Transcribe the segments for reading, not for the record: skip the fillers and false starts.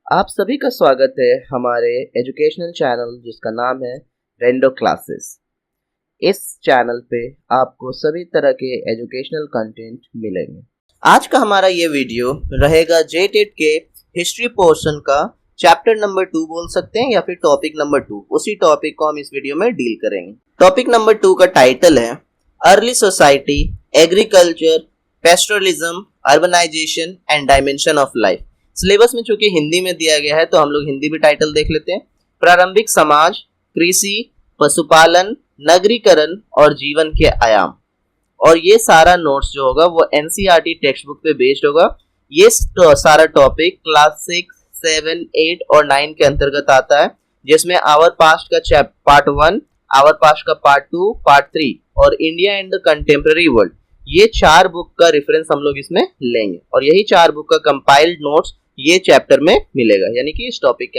आप सभी का स्वागत है हमारे एजुकेशनल चैनल जिसका नाम है रेंडो क्लासेस। इस चैनल पे आपको सभी तरह के एजुकेशनल कंटेंट मिलेंगे। आज का हमारा ये वीडियो रहेगा जेटेट के हिस्ट्री पोर्शन का चैप्टर नंबर 2 बोल सकते हैं या फिर टॉपिक नंबर 2। उसी टॉपिक को हम इस वीडियो में डील करेंगे। टॉपिक नंबर 2 का टाइटल है early society, agriculture, pastoralism, urbanization and dimension of life. Syllabus में चूंकि हिंदी में दिया गया है तो हम लोग हिंदी भी टाइटल देख लेते हैं। प्रारंभिक समाज, कृषि, पशुपालन, नगरीकरण और जीवन के आयाम। और ये सारा नोट्स जो होगा वो एनसीईआरटी टेक्स्ट बुक पे बेस्ड होगा। ये सारा टॉपिक क्लास 6, 7, 8 और 9 के अंतर्गत आता है, जिसमें आवर पास्ट का पार्ट 1, आवर पास्ट का पार्ट 2, पार्ट 3 और India and the contemporary world, ये 4 बुक का रेफरेंस हम लोग इसमें लेंगे और यही 4 बुक का कंपाइल्ड नोट्स ये चैप्टर में मिलेगा, यानी कि इस टॉपिक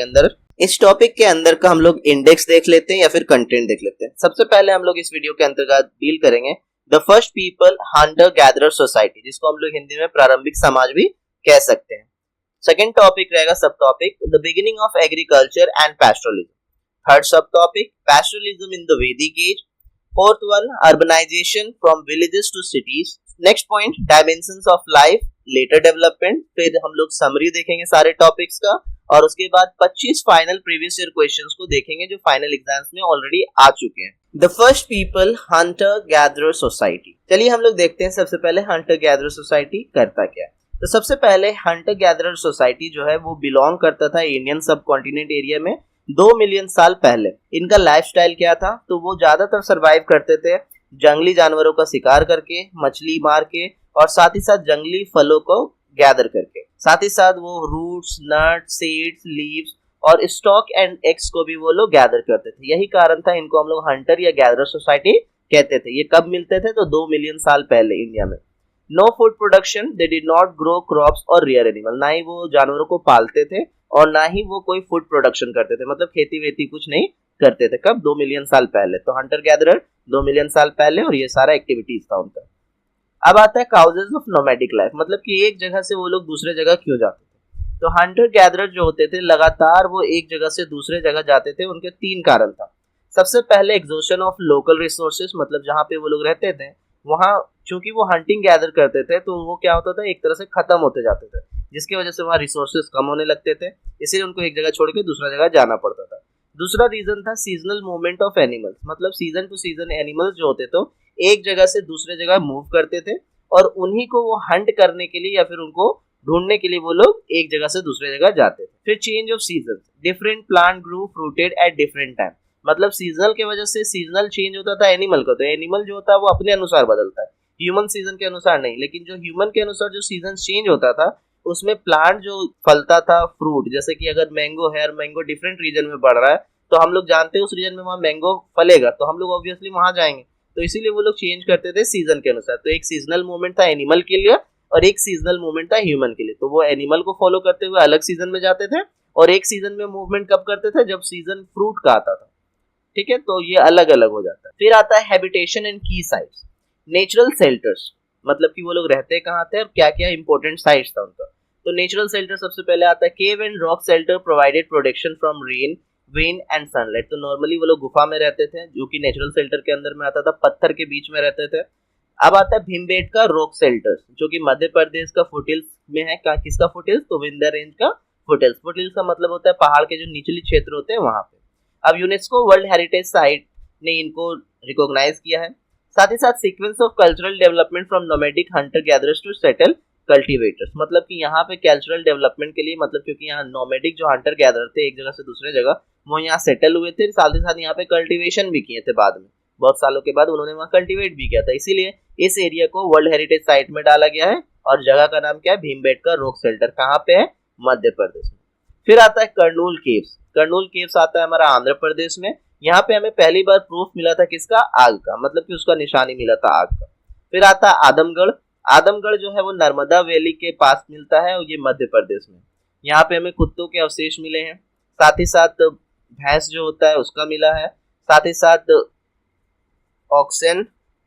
के अंदर का हम लोग इंडेक्स देख लेते हैं या फिर कंटेंट देख लेते हैं। सबसे पहले हम लोग इस वीडियो के अंतर्गत डील करेंगे the first people Hunter gatherer society, जिसको हम लोग हिंदी में प्रारंभिक समाज भी कह सकते हैं। सेकेंड टॉपिक रहेगा subtopic the beginning of agriculture and pastoralism. Third subtopic pastoralism in the Vedic age. Fourth one urbanization from villages to cities. Next point dimensions of life, later development. फिर हम लोग summary देखेंगे सारे topics का और उसके बाद 25 final previous year questions को देखेंगे जो फाइनल एग्जाम्स में ऑलरेडी आ चुके हैं। The first people Hunter gatherer society. चलिए हम लोग देखते हैं सबसे पहले हंटर गैदरर सोसाइटी करता क्या है। तो सबसे पहले हंटर गैदरर सोसाइटी जो है वो बिलोंग करता था इंडियन सब कॉन्टिनेंट एरिया में 2 मिलियन साल पहले। इनका लाइफस्टाइल क्या था, तो वो ज्यादातर सरवाइव करते थे जंगली जानवरों का शिकार करके, मछली मार के और साथ ही साथ जंगली फलों को गैदर करके। साथ ही साथ वो रूट्स, नट्स, सीड्स, लीव्स और स्टॉक एंड एग्स को भी वो लोग गैदर करते थे। यही कारण था इनको हम लोग हंटर या गैदरर सोसाइटी कहते थे। ये कब मिलते थे, तो 2 मिलियन साल पहले इंडिया में। No food production, they did not grow crops और रियर एनिमल। ना ही वो जानवरों को पालते थे और ना ही वो कोई फूड प्रोडक्शन करते थे, मतलब खेती वेती कुछ नहीं करते थे। कब, 2 मिलियन साल पहले। तो हंटर गैदरर 2 मिलियन साल पहले और ये सारा एक्टिविटीज था उनका। अब आता है काउजेस ऑफ नोमैडिक लाइफ, मतलब कि एक जगह से वो लोग दूसरे जगह क्यों जाते थे। तो हंटर गैदरर जो होते थे लगातार वो एक जगह से दूसरे जगह जाते थे। उनके 3 कारण था। सबसे पहले एग्जॉशन ऑफ लोकल रिसोर्सेज, मतलब जहाँ पे वो लोग रहते थे वहाँ चूंकि वो हंटिंग गैदर करते थे तो वो क्या होता था, एक तरह से खत्म होते जाते थे, जिसकी वजह से वहाँ रिसोर्सेज कम होने लगते थे, इसलिए उनको एक जगह छोड़ के दूसरा जगह जाना पड़ता था। दूसरा रीजन था सीजनल मूवमेंट ऑफ एनिमल्स, मतलब सीजन टू सीजन एनिमल्स जो होते थे एक जगह से दूसरे जगह मूव करते थे और उन्हीं को वो हंट करने के लिए या फिर उनको ढूंढने के लिए वो लोग एक जगह से दूसरे जगह जाते थे। फिर change of season, different plant grew fruited at different time, मतलब सीजनल के वजह से सीजनल चेंज होता था एनिमल का। तो एनिमल जो होता है वो अपने अनुसार बदलता है, ह्यूमन सीजन के अनुसार नहीं। लेकिन जो ह्यूमन के अनुसार जो सीजन चेंज होता था उसमें प्लांट जो फलता था, फ्रूट, जैसे कि अगर मैंगो है और मैंगो डिफरेंट रीजन में बढ़ रहा है तो हम लोग जानते हैं उस रीजन में वहाँ मैंगो फलेगा तो हम लोग ऑब्वियसली वहां जाएंगे। तो इसीलिए वो लोग चेंज करते थे सीजन के अनुसार। तो एक सीजनल मूवमेंट था एनिमल के लिए और एक सीजनल मूवमेंट था ह्यूमन के लिए। तो वो एनिमल को फॉलो करते हुए अलग सीजन में जाते थे और एक सीजन में मूवमेंट कब करते थे, जब सीजन फ्रूट का आता था। ठीक है, तो ये अलग अलग हो जाता है। फिर आता है हैबिटेशन एंड की साइट्स, नेचुरल शेल्टर्स, मतलब कि वो लोग रहते कहाँ थे और क्या क्या इंपॉर्टेंट साइट्स था उनका। तो नेचुरल शेल्टर सबसे पहले आता है cave and rock shelter provided protection from rain, wind and sunlight. तो नॉर्मली वो लोग गुफा में रहते थे जो कि नेचुरल शेल्टर के अंदर में आता था, पत्थर के बीच में रहते थे। अब आता है भीमबेटका रॉक शेल्टर्स जो कि मध्य प्रदेश का फुटिल्स में है। किसका फुटिल्स, तो विंध्य रेंज का फुटिल्स। फुटिल्स का मतलब होता है पहाड़ के जो निचली क्षेत्र होते हैं वहां पे। अब यूनेस्को वर्ल्ड हेरिटेज साइट ने इनको रिकॉग्नाइज किया है। साथ ही साथ sequence of cultural development from nomadic hunter gatherers to settle cultivators, मतलब कि यहाँ पे कल्चरल डेवलपमेंट के लिए, मतलब क्योंकि यहाँ नोमैडिक जो हंटर गैदरर थे एक जगह से दूसरे जगह वो यहाँ सेटल हुए थे, साथ ही साथ यहाँ पे कल्टीवेशन भी किए थे। बाद में बहुत सालों के बाद उन्होंने वहाँ कल्टीवेट भी किया था, इसीलिए इस एरिया को वर्ल्ड हेरिटेज साइट में डाला गया है। और जगह का नाम क्या है, भीमबेटका रॉक शेल्टर। कहाँ पे है, मध्य प्रदेश में। फिर आता है कर्नूल केव्स। कर्नूल केव्स आता है हमारा आंध्र प्रदेश में। यहाँ पे हमें पहली बार प्रूफ मिला था किसका, आग का, मतलब कि उसका निशानी मिला था आग का। फिर आता है आदमगढ़। आदमगढ़ जो है वो नर्मदा वैली के पास मिलता है और ये मध्य प्रदेश में। यहाँ पे हमें कुत्तों के अवशेष मिले हैं, साथ ही साथ भैंस जो होता है उसका मिला है, साथ ही साथ ऑक्सन,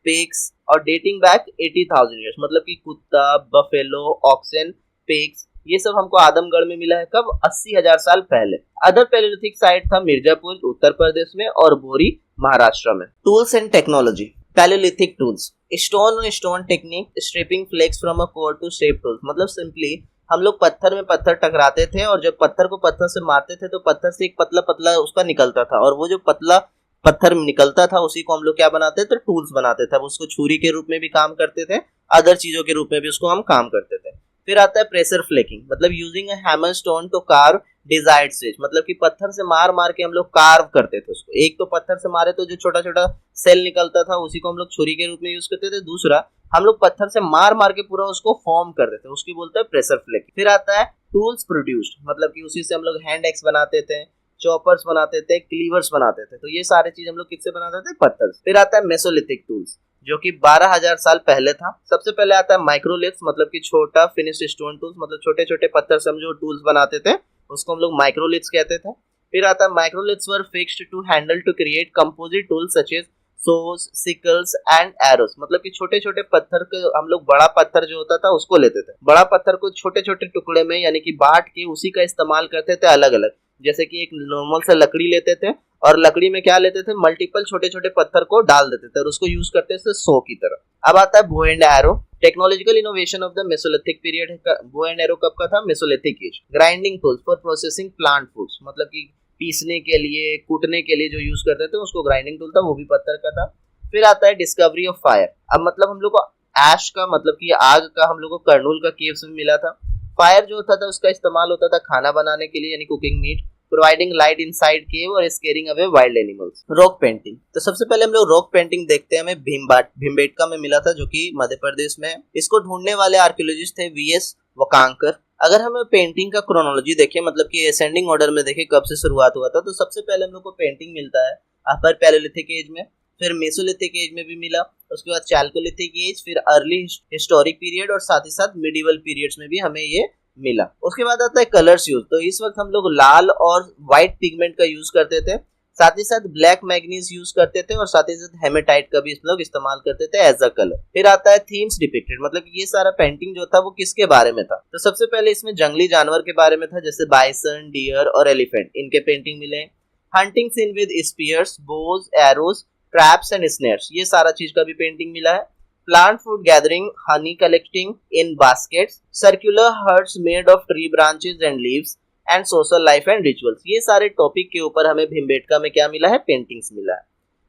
पिग्स और डेटिंग बैक 80,000 ईयर्स, मतलब कि कुत्ता, बफेलो, ऑक्सन, पिग्स ये सब हमको आदमगढ़ में मिला है कब? 80,000 साल पहले। अदर पैलेलिथिक साइट था मिर्जापुर उत्तर प्रदेश में और बोरी महाराष्ट्र में। Tools and technology. Palaeolithic tools, stone stone technique, stripping flakes from a core to shape tools. मतलब सिंपली हम लोग पत्थर में पत्थर टकराते थे और जब पत्थर को पत्थर से मारते थे तो पत्थर से एक पतला पतला उसका निकलता था, और वो जो पतला पत्थर निकलता था उसी को हम लोग क्या बनाते थे? टूल्स बनाते थे। अब उसको छुरी के रूप में भी काम करते थे, अदर चीजों के रूप में भी उसको हम काम करते थे। फिर आता है प्रेशर फ्लेकिंग, मतलब using a hammer stone to carve desired shape, मतलब कि पत्थर से मार मार के हम लोग कार्व करते थे उसको। एक तो पत्थर से मारे तो जो छोटा छोटा सेल निकलता था उसी को हम लोग छुरी के रूप में यूज करते थे, दूसरा हम लोग पत्थर से मार मार के पूरा उसको फॉर्म करते थे, उसकी बोलते हैं प्रेशर फ्लेकिंग। फिर आता है टूल्स प्रोड्यूस्ड, मतलब कि उसी से हम लोग हैंड एक्स बनाते थे, चॉपर्स बनाते थे, क्लीवर्स बनाते थे। तो ये सारे चीज हम लोग किससे बनाते थे? पत्थर। फिर आता है मेसोलिथिक टूल्स जो कि 12,000 साल पहले था। सबसे पहले आता है माइक्रोलिथ्स, मतलब कि छोटा फिनिश स्टोन टूल्स, मतलब छोटे छोटे पत्थर से हम जो टूल्स बनाते थे उसको हम लोग माइक्रोलिथ्स कहते थे। फिर आता है microliths were fixed to handle to create composite tools such as saws, sickles and arrows, मतलब कि छोटे छोटे पत्थर के हम लोग बड़ा पत्थर जो होता था उसको लेते थे, बड़ा पत्थर को छोटे छोटे टुकड़े में यानी कि बांट के उसी का इस्तेमाल करते थे अलग अलग। जैसे कि एक नॉर्मल सा लकड़ी लेते थे और लकड़ी में क्या लेते थे? मल्टीपल छोटे छोटे पत्थर को डाल देते थे और उसको यूज करते थे सो की तरह। अब आता है bow and arrow. Technological innovation of the mesolithic period. Bow and arrow कब का था? Mesolithic as. Grinding tools for processing plant foods, मतलब कि पीसने के लिए, कूटने के लिए जो यूज करते थे उसको ग्राइंडिंग टूल था, वो भी पत्थर का था। फिर आता है डिस्कवरी ऑफ फायर। अब मतलब हम लोग को ऐश का, मतलब कि आग का, हम लोग को कर्नूल का केव्स में मिला था। फायर जो होता था उसका इस्तेमाल होता था खाना बनाने के लिए, यानी cooking meat, providing light inside cave और scaring away wild animals. Rock painting. तो सबसे पहले हम लोग रॉक पेंटिंग देखते हैं, हमें भीमबेटका में मिला था जो कि मध्य प्रदेश में है। इसको ढूंढने वाले आर्कियोलॉजिस्ट थे वीएस वकांकर। अगर हमें पेंटिंग का क्रोनोलॉजी देखें, मतलब कि असेंडिंग ऑर्डर में देखें कब से शुरुआत हुआ था, तो सबसे पहले हम लोग को पेंटिंग मिलता है अपर पैलेलिथिक एज में, फिर मेसोलिथिक एज में भी मिला, उसके बाद चैल्कोलिथिक एज, फिर अर्ली हिस्टोरिक पीरियड और साथ ही साथ मिडिवल पीरियड्स में भी हमें ये मिला। उसके बाद आता है कलर्स यूज। तो इस वक्त हम लोग लाल और व्हाइट पिगमेंट का यूज करते थे, साथ ही साथ ब्लैक मैग्नीज यूज करते थे और साथ ही साथ हेमेटाइट का भी लोग इस्तेमाल करते थे एज अ कलर। फिर आता है थीम्स डिपिक्टेड, मतलब ये सारा पेंटिंग जो था वो किसके बारे में था? तो सबसे पहले इसमें जंगली जानवर के बारे में था, जैसे बाइसन, डियर और एलिफेंट, इनके पेंटिंग मिले। Hunting scene with spears, bows, arrows, traps and snares, ये सारा चीज का भी पेंटिंग मिला है। Plant food gathering, honey collecting in baskets, circular huts made of tree branches and leaves, and social life and rituals, ये सारे टॉपिक के ऊपर हमें भीमबेटका में क्या मिला है? पेंटिंग्स मिला है।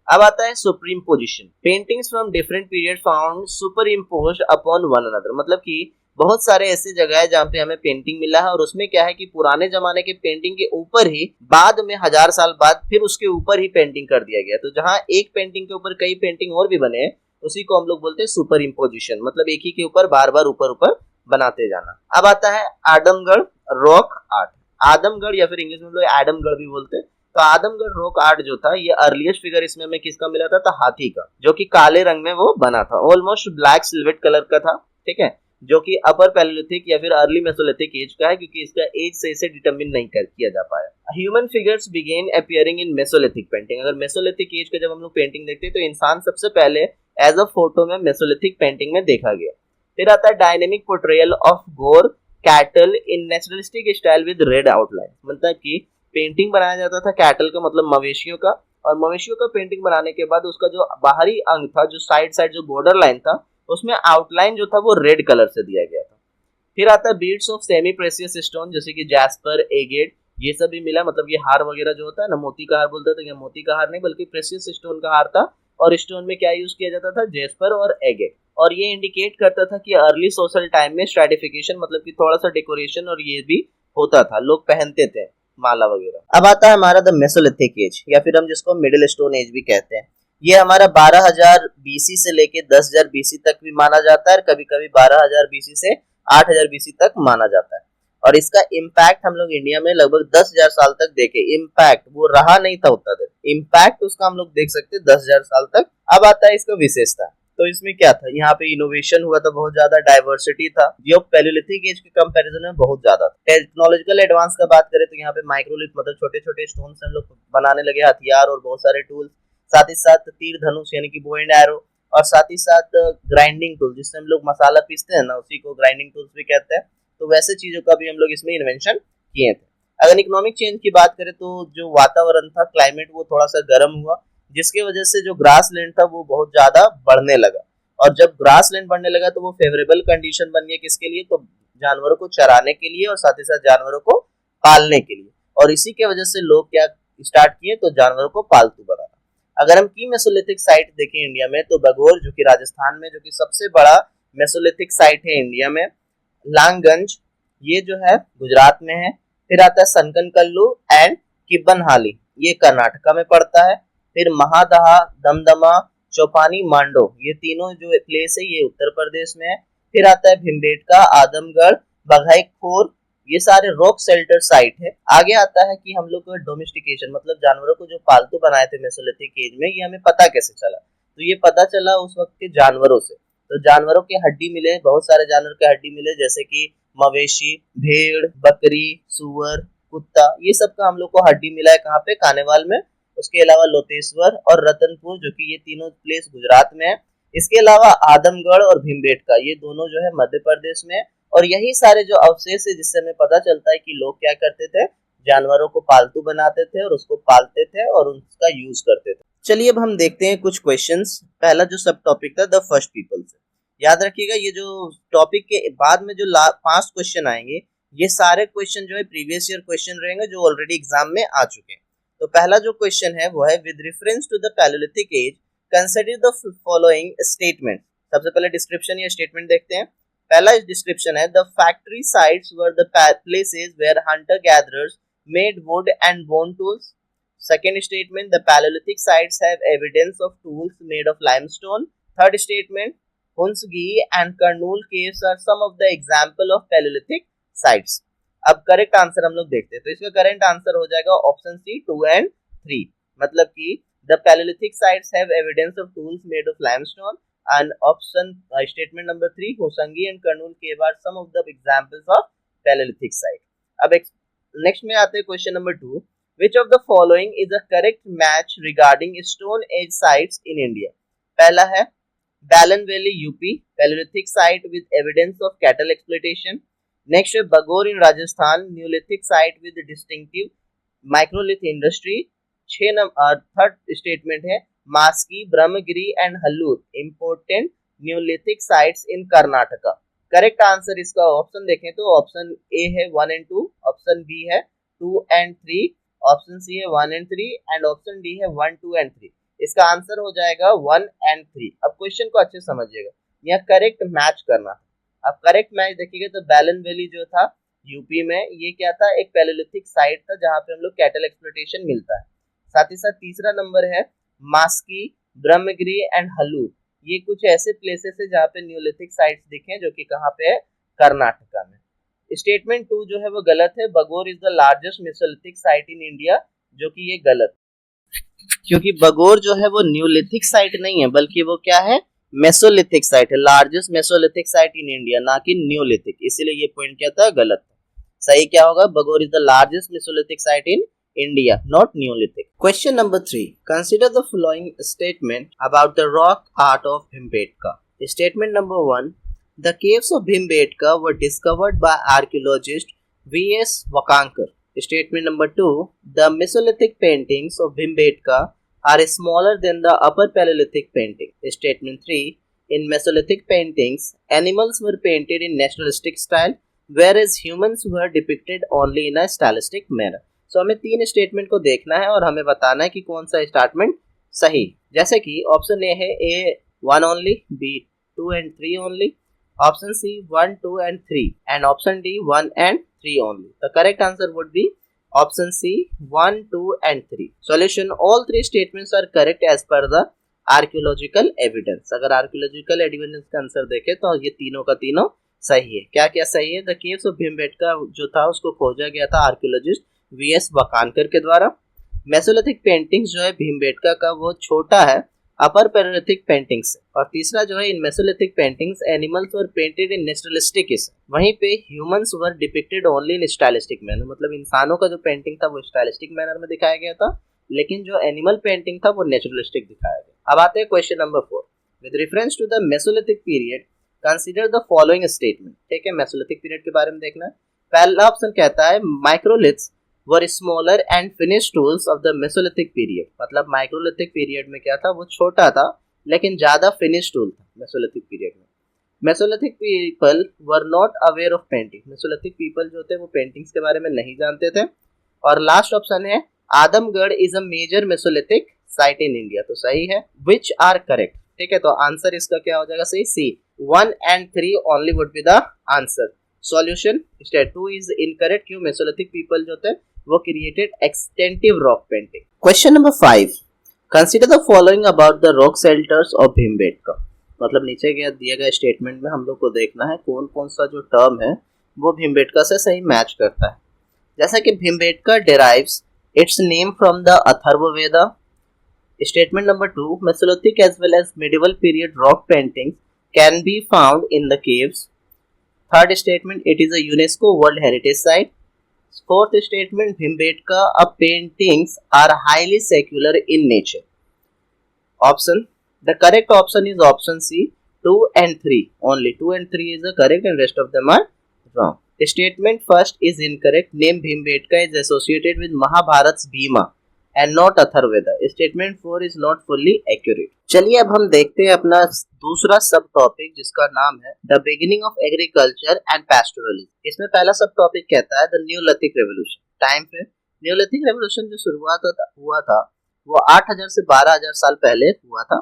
अब आता है supreme position. Paintings from different period found super imposed upon one another, मतलब कि बहुत सारे ऐसे जगह है जहाँ पे हमें पेंटिंग मिला है और उसमें क्या है कि पुराने जमाने के पेंटिंग के ऊपर ही बाद में 1000 साल बाद फिर उसके ऊपर ही पेंटिंग कर दिया गया। तो जहाँ एक पेंटिंग के ऊपर कई पेंटिंग और भी बने उसी को हम लोग बोलते हैं सुपर इम्पोजिशन, मतलब एक ही के ऊपर बार बार ऊपर ऊपर बनाते जाना। अब आता है आदमगढ़ रॉक आर्ट। आदमगढ़ या फिर इंग्लिश में लोग आदमगढ़ भी बोलते हैं। तो आदमगढ़ रॉक आर्ट जो था, ये अर्लीस्ट फिगर इसमें हमें किसका मिला था? तो हाथी का, जो कि काले रंग में वो बना था, ऑलमोस्ट ब्लैक सिल्वेट कलर का था, ठीक है, जो कि अपर पैलेलिथिक या फिर अर्ली मेसोलिथिक एज का है, क्योंकि इसका एज से इसे डिटरमिन नहीं किया जा पाया। Human figures began appearing in mesolithic painting. अगर मेसोलिथिक एज का जब हम लोग पेंटिंग देखते हैं तो इंसान सबसे पहले एज अ फोटो में मेसोलिथिक पेंटिंग में देखा गया। फिर आता है डायनेमिक पोर्ट्रेयल ऑफ गोर cattle in naturalistic style with red outline, मतलब कि पेंटिंग बनाया जाता था कैटल का, मतलब मवेशियों का, और मवेशियों का पेंटिंग बनाने के बाद उसका जो बाहरी अंग था, जो साइड साइड जो बॉर्डर लाइन था, उसमें आउटलाइन जो था वो रेड कलर से दिया गया था। फिर आता है beads of semi precious stone, जैसे कि जैस्पर, एगेट, ये सब भी मिला, मतलब ये हार वगैरह जो होता है ना, मोती का हार बोलते थे, मोती का हार नहीं बल्कि प्रेशियस स्टोन का हार था, और स्टोन में क्या यूज किया जाता था? जैस्पर और एगेट। और ये इंडिकेट करता था कि अर्ली सोशल टाइम में स्ट्रेटिफिकेशन, मतलब कि थोड़ा सा डेकोरेशन और ये भी होता था, लोग पहनते थे माला वगैरह। अब आता है हमारा द मेसोलिथिक एज, या फिर हम जिसको मिडिल स्टोन एज भी कहते हैं। ये हमारा 12,000 बीसी से लेके 10,000 बीसी तक भी माना जाता है, कभी कभी 12,000 बीसी से 8,000 बीसी तक माना जाता है। और इसका इम्पैक्ट हम लोग इंडिया में लगभग 10,000 साल तक देखे। इम्पैक्ट वो रहा नहीं था उतना देर, इम्पैक्ट उसका हम लोग देख सकते 10,000 साल तक। अब आता है इसका विशेषता। तो इसमें क्या था? यहाँ पे इनोवेशन हुआ था, बहुत ज्यादा डाइवर्सिटी था, जो पैलेलिथिक एज के कंपैरिजन में बहुत ज्यादा था। टेक्नोलॉजिकल एडवांस का बात करें तो यहाँ पे माइक्रोलिथ, मतलब छोटे छोटे स्टोन से हम लोग बनाने लगे हथियार और बहुत सारे टूल्स, साथ ही साथ तीर धनुष यानी कि बो एंड एरो, और साथ ही साथ ग्राइंडिंग टूल, जिससे हम लोग मसाला पीसते हैं ना, उसी को ग्राइंडिंग टूल्स भी कहते हैं। तो वैसे चीजों का भी हम लोग इसमें इन्वेंशन किए थे। अगर इकोनॉमिक चेंज की बात करें तो जो वातावरण था, क्लाइमेट, वो थोड़ा सा गर्म हुआ, जिसकी वजह से जो ग्रास लैंड था वो बहुत ज्यादा बढ़ने लगा। और जब ग्रास लैंड बढ़ने लगा तो वो फेवरेबल कंडीशन बन गया किसके लिए, तो जानवरों को चराने के लिए और साथ ही साथ जानवरों को पालने के लिए। और इसी के वजह से लोग क्या स्टार्ट किए, तो जानवरों को पालतू बनाना। अगर हम की मेसोलिथिक साइट देखें इंडिया में, तो बगोर जो कि राजस्थान में, जो कि सबसे बड़ा मेसोलिथिक साइट है इंडिया में, लांगगंज ये जो है गुजरात में है, फिर आता है सनकनकल्लू एंड किब्बनहाली, ये कर्नाटका में पड़ता है, फिर महादहा, दमदमा, चौपानी, मांडो, ये तीनों जो प्लेस है ये उत्तर प्रदेश में है, फिर आता है भिमबेटका, आदमगढ़, बघाईखोर, ये सारे रॉक शेल्टर साइट है। आगे आता है कि हम लोग को डोमेस्टिकेशन, मतलब जानवरों को जो पालतू बनाए थे मेसोलिथिक एज में, ये हमें पता कैसे चला, तो ये पता चला उस वक्त के जानवरों से। तो जानवरों के हड्डी मिले, बहुत सारे जानवर के हड्डी मिले, जैसे कि मवेशी, भेड़, बकरी, सुअर, कुत्ता, ये सब का हम लोग को हड्डी मिला है कहाँ पे, कानेवाल में। उसके अलावा लोतेश्वर और रतनपुर, जो कि ये तीनों प्लेस गुजरात में है। इसके अलावा आदमगढ़ और भीमबेटका, ये दोनों जो है मध्य प्रदेश में। और यही सारे जो अवशेष है जिससे हमें पता चलता है कि लोग क्या करते थे, जानवरों को पालतू बनाते थे और उसको पालते थे और उसका यूज करते थे। चलिए अब हम देखते हैं कुछ क्वेश्चंस। पहला जो सब टॉपिक था द फर्स्ट पीपल से, याद रखिएगा ये जो टॉपिक के बाद में जो 5 क्वेश्चन आएंगे, ये सारे क्वेश्चन जो है प्रीवियस ईयर क्वेश्चन रहेंगे जो ऑलरेडी एग्जाम में आ चुके हैं। तो पहला जो क्वेश्चन है वो है with reference to the palaeolithic age consider the following statement. सबसे पहले डिस्क्रिप्शन या स्टेटमेंट देखते हैं। पहला डिस्क्रिप्शन है the factory sites were the places where hunter gatherers made wood and bone tools. Second statement, the Paleolithic sites have evidence of tools made of limestone. Third statement, Hunsgi and Karnool caves are some of the example of Paleolithic sites. अब correct answer हम लोग देखते हैं, तो इसका correct answer हो जाएगा option C 2 and 3। मतलब कि the Paleolithic sites have evidence of tools made of limestone and option statement number 3, Hosangi and Karnool cave are some of the examples of Paleolithic site। अब next में आते हैं question number 2, Which of the following is a correct match regarding Stone Age sites in India? पहला है Belan valley UP, palaeolithic site with evidence of cattle exploitation। Next है Bagor in Rajasthan, neolithic site with distinctive microlith industry। 6 नंबर third statement है Maski, Brahmagiri and Hallur, important neolithic sites in Karnataka. Correct answer इसका option देखें तो option ए है 1 and 2, option B है 2 and 3, option C है 1 and 3 and option D है 1, 2 and 3। इसका आंसर हो जाएगा 1 and 3। अब क्वेश्चन को अच्छे समझिएगा, यहाँ करेक्ट मैच करना है। अब करेक्ट मैच देखिएगा तो बैलन वैली जो था यूपी में, ये क्या था, एक पैलियोलिथिक साइट था जहाँ पे हम लोग कैटल एक्सप्लोइटेशन मिलता है। साथ ही साथ तीसरा नंबर है मास्की, ब्रह्मगिरी एंड हल्लूर, ये कुछ ऐसे प्लेसेस है जहाँ पे न्यूलिथिक साइट्स दिखे, जो कि कहाँ पे है, कर्नाटका में। स्टेटमेंट 2 जो है वो गलत है, Bagor is the largest mesolithic site in India, जो कि ये गलत, क्योंकि बगोर जो है वो न्यूलिथिक साइट नहीं है, बल्कि वो क्या है, मेसोलिथिक साइट है, largest mesolithic site in India, ना कि न्यूलिथिक। इसीलिए ये पॉइंट क्या था, गलत। सही क्या होगा, Bagor is the largest mesolithic site in India, not neolithic. Question number 3, consider the following statement about the rock art of Bhimbetka. Statement number 1, The caves of Bhimbetka were discovered by archaeologist V.S. Wakankar. Statement number 2, the Mesolithic paintings of Bhimbetka are smaller than the Upper Paleolithic painting. Statement 3, in Mesolithic paintings, animals were painted in naturalistic style, whereas humans were depicted only in a stylistic manner. So हमें 3 statement को देखना है और हमें बताना है कि कौन सा स्टेटमेंट सही। जैसे कि ऑप्शन ए है A1 only, B 2 and 3 only, option C 1, 2 and 3 and option D 1 and 3 only. The correct answer would be option C 1, 2 and 3. Solution, all 3 statements are correct as per the archaeological evidence. अगर archaeological evidence का answer देखें तो ये तीनों का तीनों सही है। क्या क्या सही है, द केव्स ऑफ भीमबेटका जो था उसको खोजा गया था आर्कियोलॉजिस्ट V.S. वकानकर के द्वारा। मेसोलिथिक पेंटिंग्स जो है भीमबेटका का वो छोटा है अपर पैलियोलिथिक पेंटिंग्स। और तीसरा जो है in mesolithic paintings animals were painted in naturalistic, वहीं पे humans were depicted only in stylistic manner, मतलब इंसानों का जो पेंटिंग था वो स्टाइलिस्टिक मैनर में दिखाया गया था, लेकिन जो एनिमल पेंटिंग था वो नेचुरलिस्टिक दिखाया गया। अब आते हैं question number 4, with reference to the mesolithic period consider the following statement. ठीक है, मेसोलिथिक पीरियड के बारे में देखना है। पहला ऑप्शन कहता है microliths were smaller and finish tools of the mesolithic period. मतलब माइक्रोलिथिक पीरियड में क्या था, वो छोटा था लेकिन ज्यादा फिनिश टूल था मेसोलिथिक पीरियड में। Mesolithic people were not aware of painting. Mesolithic people जो थे वो पेंटिंग्स के बारे में नहीं जानते थे। और लास्ट ऑप्शन है Adamgarh is a major mesolithic site in India. तो सही है, विच आर करेक्ट। ठीक है, तो आंसर इसका क्या हो जाएगा सही, सी 1 and 3 only would be the answer. Solution state 2 is incorrect. क्यों, मेसोलिथिक पीपल जो थे वो created extensive rock painting. Question number 5, consider the following about the rock shelters of Bhimbetka. मतलब नीचे दिए गए स्टेटमेंट में हम लोग को देखना है कौन कौन सा जो टर्म है वो भीमबेटका से सही मैच करता है। जैसा कि Bhimbetka derives it's name from the Atharvaveda. Statement number 2, Mesolithic as well as medieval period rock paintings can be found in the caves. Third statement, it is a UNESCO World Heritage Site. Fourth statement, Bhimbetka paintings are highly secular in nature. Option, the correct option is option C, 2 and 3. Only 2 and 3 is the correct and rest of them are wrong. Statement first is incorrect. Name Bhimbetka is associated with Mahabharat's Bhima and not Atharvaveda. Statement 4 is not fully accurate. चलिए अब हम देखते हैं अपना दूसरा सब topic जिसका नाम है the beginning of agriculture and pastoralism. इसमें पहला सब टॉपिक कहता है द न्यूलिथिक रेवोल्यूशन। टाइम पे न्यूलिथिक रेवोल्यूशन जो शुरुआत हुआ था वो 8000 से 12000 साल पहले हुआ था।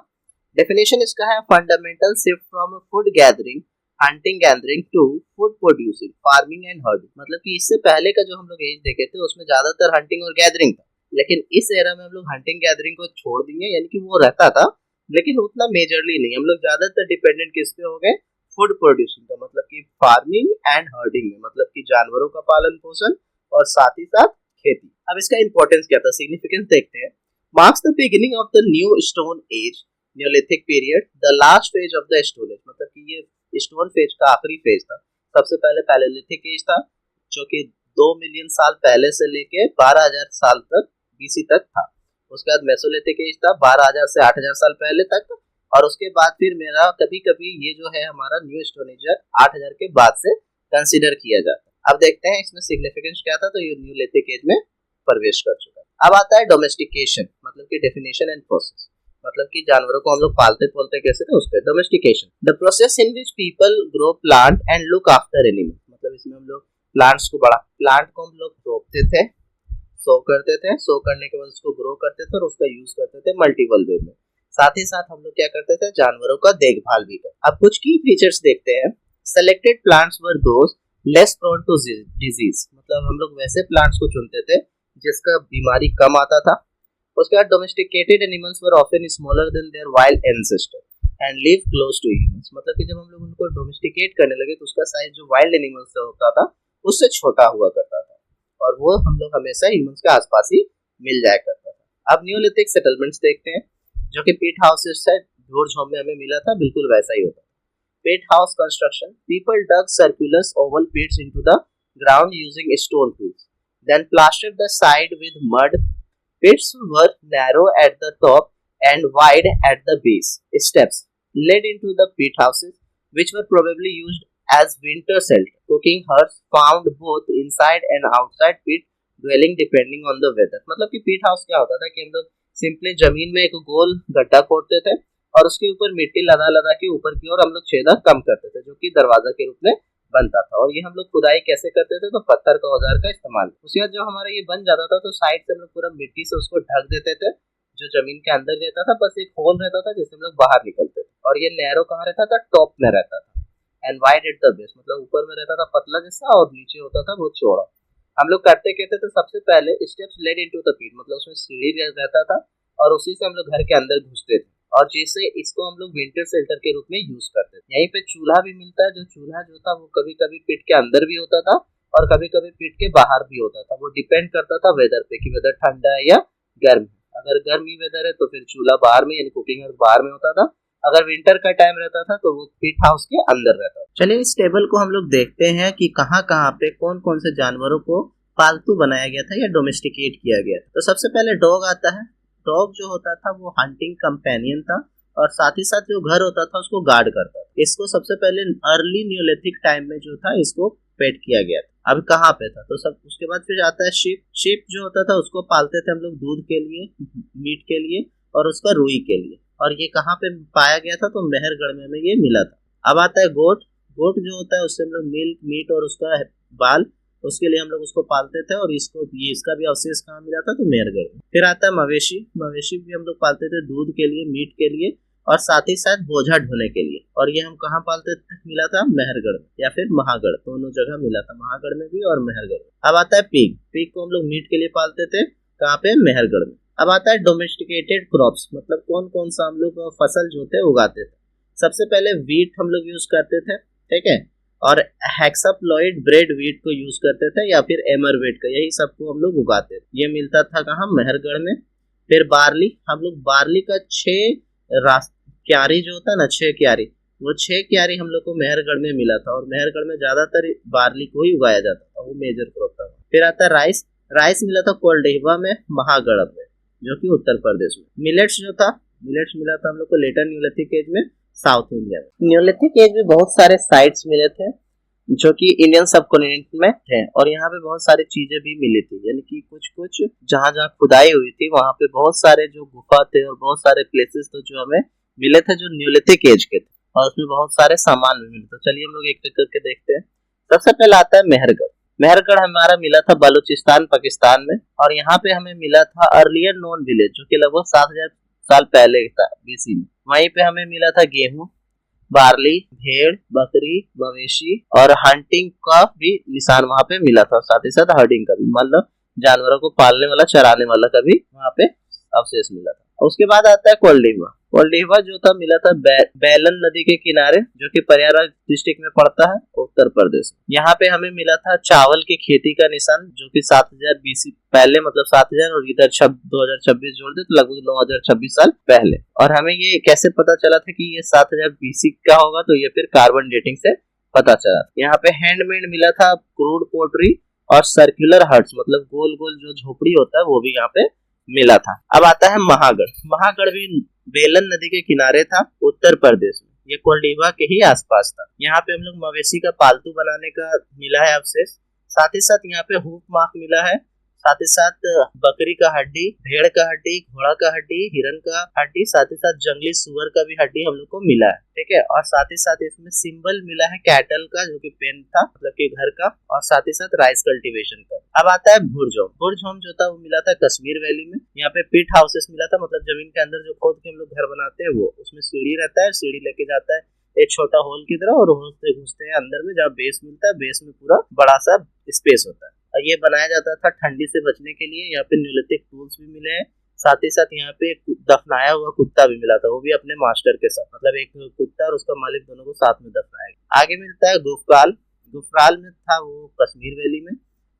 डेफिनेशन इसका है fundamental shift from food gathering hunting gathering to food producing farming and herding. मतलब कि इससे पहले का जो हम लोग एज देखे थे उसमें ज्यादातर हंटिंग और गैदरिंग था, लेकिन इस एरा में हम लोग हंटिंग गैदरिंग को छोड़ देंगे, यानी कि वो रहता था लेकिन उतना मेजरली नहीं। हम लोग ज्यादातर डिपेंडेंट किस पे हो गए, फूड प्रोड्यूसिंग का, मतलब कि फार्मिंग एंड हर्डिंग में, मतलब कि जानवरों का पालन पोषण और साथ ही साथ खेती। अब इसका इंपॉर्टेंस क्या था, सिग्निफिकेंस देखते हैं। Marks the beginning of the new stone age Neolithic period the last phase of the stone age. मतलब कि ये स्टोन फेज का आखिरी फेज था। सबसे पहले पैलेलिथिक एज था जो कि 2 मिलियन साल पहले से लेके 12000 साल तक बीसी तक था। उसके बाद मेसोलिथिक एज था 12000 से 8000 साल पहले तक। और उसके बाद फिर मेरा कभी कभी ये जो है हमारा न्यू स्टोन एज 8000 के बाद से कंसीडर किया जाता है। अब देखते हैं इसमें सिग्निफिकेंस क्या था। तो ये न्यूलिथिक एज में प्रवेश कर चुका है। अब आता है डोमेस्टिकेशन, मतलब कि डेफिनेशन एंड प्रोसेस। मतलब कि जानवरों को हम लोग पालते पोलते कैसे थे उसके domestication, the process in which people grow plant and look after animal. मतलब इसमें हम लोग प्लांट्स को प्लांट को हम लोग रोपते थे, सो करते थे, सो करने के बाद उसको ग्रो करते थे और उसका यूज करते थे मल्टीपल वे में। साथ ही साथ हम लोग क्या करते थे, जानवरों का देखभाल भी करते। अब कुछ की फीचर्स देखते हैं। Selected plants were those less prone to disease. मतलब हम लोग वैसे प्लांट्स को चुनते थे जिसका बीमारी कम आता था। उसके बाद domesticated animals were often smaller than their wild ancestor and live close to humans. मतलब कि जब हम लोग उनको डोमेस्टिकेट करने लगे तो उसका साइज जो वाइल्ड एनिमल्स से होता था उससे छोटा हुआ करता था और वो हम लोग हमेशा ह्यूमंस के आसपास ही मिल जाया करता था। अब न्यूलिथिक सेटलमेंट्स देखते हैं जो कि पीट हाउसेस से ढोर झोम में हमें मिला था, बिल्कुल वैसा ही होता। Pit house construction. People dug circular oval pits into the ground using stone tools, then plastered the side with mud. Pits were narrow at the top and wide at the base. Steps led into the pit houses, which were probably used as winter shelter. Cooking huts found both inside and outside pit dwelling depending on the weather. मतलब कि pit house क्या होता था कि हम लोग simply जमीन में एक गोल गड्ढा खोदते थे और उसके ऊपर मिट्टी लदा लदा के ऊपर की ओर हम लोग छेदा कम करते थे जो कि दरवाजा के रूप में बनता था। और ये हम लोग खुदाई कैसे करते थे, तो पत्थर का औजार का इस्तेमाल। उसके बाद जब हमारा ये बन जाता था तो साइड से हम लोग पूरा मिट्टी से उसको ढक देते थे। जो जमीन के अंदर रहता था बस एक होल रहता था जिससे हम लोग बाहर निकलते थे। और ये नैरो कहाँ रहता था, टॉप में रहता था। And wide at the base, मतलब ऊपर में रहता था पतला जैसा और नीचे होता था बहुत चौड़ा। हम लोग करते कहते थे सबसे पहले steps led into the pit, मतलब उसमें सीढ़ी रहता था और उसी से हम लोग घर के अंदर घुसते थे और जैसे इसको हम लोग विंटर शेल्टर के रूप में यूज करते थे। यहीं पे चूल्हा भी मिलता है। जो चूल्हा जो था वो कभी कभी पिट के अंदर भी होता था और कभी कभी पिट के बाहर भी होता था। वो डिपेंड करता था वेदर पे कि वेदर ठंडा है या गर्म है। अगर गर्मी वेदर है तो फिर चूल्हा बाहर में यानी कुकिंग बाहर में होता था। अगर विंटर का टाइम रहता था तो वो पिट हाउस के अंदर रहता था। चलिए इस टेबल को हम लोग देखते हैं कि कहाँ कहाँ पे कौन कौन से जानवरों को पालतू बनाया गया था या डोमेस्टिकेट किया गया था। तो सबसे पहले डॉग आता है। डॉग जो होता था वो हंटिंग कंपेनियन था और साथ ही साथ जो घर होता था उसको गार्ड करता था। इसको सबसे पहले अर्ली न्यूलिथिक टाइम में जो था इसको पेट किया गया था। अब कहाँ पे था तो सब उसके बाद फिर आता है शीप। शीप जो होता था उसको पालते थे हम लोग दूध के लिए, मीट के लिए और उसका रुई के लिए। और ये कहाँ पे पाया गया था तो मेहरगढ़ में हमें ये मिला था। अब आता है गोट। गोट जो होता है उससे हम लोग मिल्क, मीट और उसका बाल, उसके लिए हम लोग उसको पालते थे और इसका भी अवशेष कहाँ मिला था तो मेहरगढ़ में। फिर आता है मवेशी। मवेशी भी हम लोग पालते थे दूध के लिए, मीट के लिए और साथ ही साथ बोझा ढोने के लिए। और ये हम कहाँ पालते थे, मिला था मेहरगढ़ में या फिर महागढ़, दोनों जगह मिला था, महागढ़ में भी और मेहरगढ़ में। अब आता है पिग। पिग को हम लोग मीट के लिए पालते थे, कहाँ पे, मेहरगढ़ में। अब आता है डोमेस्टिकेटेड क्रॉप्स, मतलब कौन कौन सा हम लोग फसल जो थे उगाते थे। सबसे पहले वीट हम लोग यूज करते थे, ठीक है, और हेक्साप्लॉइड ब्रेड वीट को यूज करते थे या फिर एमरवेट का, यही सबको हम लोग उगाते थे। ये मिलता था कहाँ, मेहरगढ़ में। फिर बार्ली, हम लोग बार्ली का 6 क्यारी जो होता है ना, 6 क्यारी, वो 6 क्यारी हम लोग को मेहरगढ़ में मिला था। और मेहरगढ़ में ज्यादातर बार्ली को ही उगाया जाता था, वो मेजर क्रॉप था। फिर आता है राइस। राइस मिला था कोल्डेहवा में, महागढ़ में, जो कि उत्तर प्रदेश में। मिलेट्स जो था, मिलेट्स मिला था हम लोग को लेटर न्यूलिथिक एज में, साउथ इंडिया में। न्यूलिथिक एज में बहुत सारे साइट्स मिले थे जो कि इंडियन सब कॉन्टिनेंट में थे और यहाँ पे बहुत सारी चीजें भी मिली थी, यानी कि कुछ कुछ जहाँ जहाँ खुदाई हुई थी वहाँ पे बहुत सारे जो गुफा थे और बहुत सारे प्लेसेस थे जो हमें मिले थे जो न्यूलिथिक एज के थे, और उसमें बहुत सारे सामान भी मिले। तो चलिए हम लोग एक एक करके देखते हैं। सबसे पहले आता है मेहरगढ़। मेहरगढ़ हमारा मिला था बलूचिस्तान, पाकिस्तान में, और यहाँ पे हमें मिला था अर्लियर नोन विलेज जो कि लगभग 7000 साल पहले था, बीसी में। वहीं पे हमें मिला था गेहूं, बार्ली, भेड़, बकरी, मवेशी और हंटिंग का भी निशान वहां पे मिला था, साथ ही साथ हर्डिंग का भी, मतलब जानवरों को पालने वाला, चराने वाला का भी वहां पे अवशेष मिला था। उसके बाद आता है कोल्डिवा। कोल्डिवा जो था मिला था बेलन नदी के किनारे, जो कि प्रयागराज डिस्ट्रिक्ट में पड़ता है, उत्तर प्रदेश। यहाँ पे हमें मिला था चावल की खेती का निशान, जो कि 7000 बीसी पहले, मतलब 7000 और इधर 2026 जोड़ दे तो लगभग 9026 साल पहले। और हमें ये कैसे पता चला था कि ये 7000 बीसी का होगा, तो ये फिर कार्बन डेटिंग से पता चला। यहाँ पे हैंडमेड मिला था क्रूड पोट्री और सर्कुलर हट्स, मतलब गोल गोल जो झोपड़ी होता है वो भी यहाँ पे मिला था। अब आता है महागढ़। महागढ़ भी बेलन नदी के किनारे था, उत्तर प्रदेश में। ये कोल्डिवा के ही आसपास था। यहाँ पे हम लोग मवेशी का पालतू बनाने का मिला है अवशेष, साथ ही साथ यहाँ पे हुक मार्क मिला है, साथ ही साथ बकरी का हड्डी, भेड़ का हड्डी, घोड़ा का हड्डी, हिरन का हड्डी, साथ ही साथ जंगली सुअर का भी हड्डी हम लोग को मिला है, ठीक है। और साथ ही साथ इसमें सिंबल मिला है कैटल का, जो कि पेन था, मतलब कि घर का, और साथ ही साथ राइस कल्टीवेशन का। अब आता है भुरजोम। भुरजोम जो था वो मिला था कश्मीर वैली में। यहाँ पे पिट हाउसेस मिला था, मतलब जमीन के अंदर जो खोद के हम लोग घर बनाते हैं वो, उसमें सीढ़ी रहता है, सीढ़ी लेके जाता है एक छोटा होल की तरह, और होल से घुसते हैं अंदर में, जहाँ बेस मिलता है, बेस में पूरा बड़ा सा स्पेस होता है। और ये बनाया जाता था ठंडी से बचने के लिए। यहाँ पे न्यूलिथिक टूल्स भी मिले हैं, साथ ही साथ यहाँ पे दफनाया हुआ कुत्ता भी मिला था, वो भी अपने मास्टर के साथ, मतलब एक कुत्ता और उसका मालिक दोनों को साथ में दफनाया गया। आगे मिलता है गुफराल। गुफराल में था वो कश्मीर वैली में,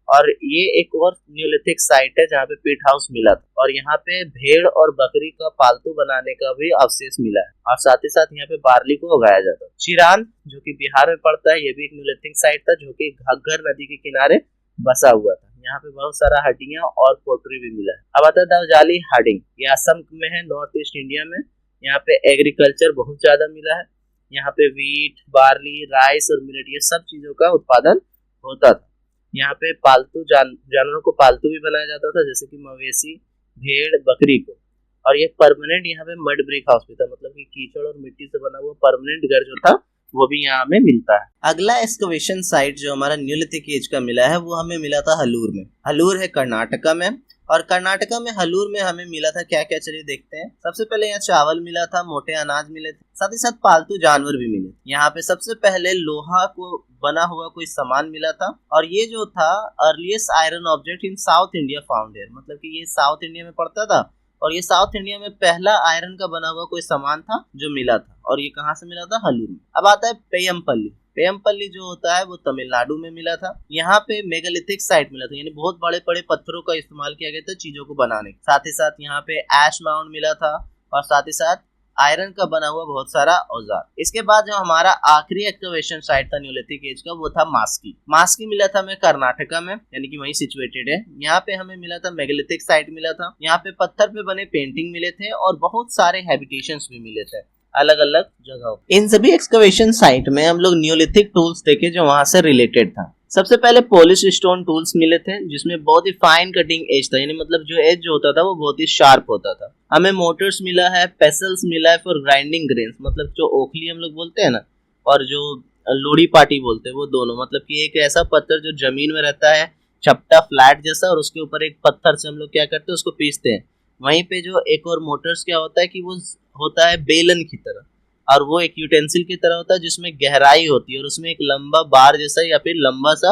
और ये एक और न्यूलिथिक साइट है जहाँ पे पिट हाउस मिला था, और यहाँ पे भेड़ और बकरी का पालतू बनाने का भी अवशेष मिला है, और साथ ही साथ यहाँ पे बार्ली को उगाया जाता है। चिरान जो कि बिहार में पड़ता है, ये भी एक न्यूलिथिक साइट था जो कि घग्गर नदी के किनारे बसा हुआ था। यहाँ पे बहुत सारा हड्डियां और पोट्री भी मिला है। अब आता है दवजाली हार्डिंग। ये असम में है, नॉर्थ ईस्ट इंडिया में। यहाँ पे एग्रीकल्चर बहुत ज्यादा मिला है। यहाँ पे वीट, बार्ली, राइस और मिलेट, ये सब चीजों का उत्पादन होता था। यहाँ पे पालतू जानवरों को पालतू भी बनाया जाता था, जैसे कि मवेशी, भेड़, बकरी को। और ये परमानेंट यहाँ पे मड ब्रिक हाउस भी था, मतलब कि कीचड़ और मिट्टी से बना हुआ परमानेंट घर जो था वो भी यहाँ में मिलता है। अगला एक्सकवेशन साइट जो हमारा न्यूलिथिक एज का मिला है वो हमें मिला था हलूर में। हलूर है कर्नाटका में, और कर्नाटका में हलूर में हमें मिला था क्या क्या, चलिए देखते हैं। सबसे पहले यहाँ चावल मिला था, मोटे अनाज मिले थे, साथ ही साथ पालतू जानवर भी मिले। यहाँ पे सबसे पहले लोहा को बना हुआ कोई सामान मिला था, और ये जो था earliest iron object in south India found here, मतलब कि ये साउथ इंडिया में पड़ता था, और ये साउथ इंडिया में पहला आयरन का बना हुआ कोई सामान था जो मिला था, और ये कहाँ से मिला था, हलूर में। अब आता है पेयमपल्ली। पेयमपल्ली जो होता है वो तमिलनाडु में मिला था। यहाँ पे मेगालिथिक साइट मिला था, यानी बहुत बड़े बड़े पत्थरों का इस्तेमाल किया गया था चीजों को बनाने। साथ ही साथ यहाँ पे ऐश माउंट मिला था, और साथ ही साथ आयरन का बना हुआ बहुत सारा औजार। इसके बाद जो हमारा आखिरी एक्सकवेशन साइट था न्यूलिथिक एज का, वो था मास्की। मास्की मिला था हमें कर्नाटका में, यानी कि वहीं सिचुएटेड है। यहाँ पे हमें मिला था मेगालिथिक साइट मिला था, यहाँ पे पत्थर पे बने पेंटिंग मिले थे और बहुत सारे हैबिटेशंस भी मिले थे अलग अलग जगहों। इन सभी एक्सकवेशन साइट में हम लोग न्यूलिथिक टूल्स देखे जो वहां से रिलेटेड था। सबसे पहले पॉलिश स्टोन टूल्स मिले थे जिसमें बहुत ही फाइन कटिंग एज था, यानी मतलब जो एज जो होता था वो बहुत ही शार्प होता था। हमें मोटर्स मिला है, पेसल्स मिला है फॉर ग्राइंडिंग ग्रेन्स, मतलब जो ओखली हम लोग बोलते हैं ना, और जो लोड़ी पाटी बोलते हैं, वो दोनों, मतलब कि एक ऐसा पत्थर जो जमीन में रहता है चपटा फ्लैट जैसा, और उसके ऊपर एक पत्थर से हम लोग क्या करते हैं उसको पीसते हैं। वहीं पे जो एक और मोटर्स क्या होता है कि वो होता है बेलन की तरह, और वो एक यूटेंसिल की तरह होता है जिसमें गहराई होती है और उसमें एक लंबा बार जैसा या फिर लंबा सा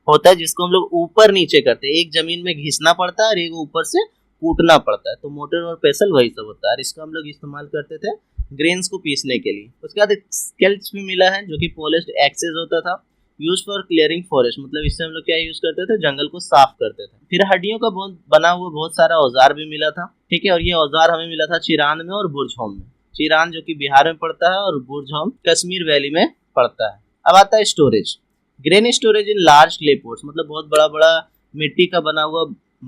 होता है जिसको हम लोग ऊपर नीचे करते हैं। एक जमीन में घिसना पड़ता है और एक ऊपर से कूटना पड़ता है। तो मोटर और पेसल वही सब होता है और इसका हम लोग इस्तेमाल करते थे ग्रेन्स को पीसने के लिए। उसके बाद स्केल्स भी मिला है जो कि पॉलिश्ड एक्सेस होता था, यूज फॉर क्लियरिंग फॉरेस्ट, मतलब इससे हम लोग क्या यूज करते थे, जंगल को साफ करते थे। फिर हड्डियों का बना हुआ बहुत सारा औजार भी मिला था, ठीक है। और ये औजार हमें मिला था चिरान में और बुरझोम में। चिरान जो कि बिहार में पड़ता है और बुरझोम कश्मीर वैली में पड़ता है। अब आता है storage. Grain storage in large clay pots, मतलब बहुत बड़ा बड़ा मिट्टी का बना हुआ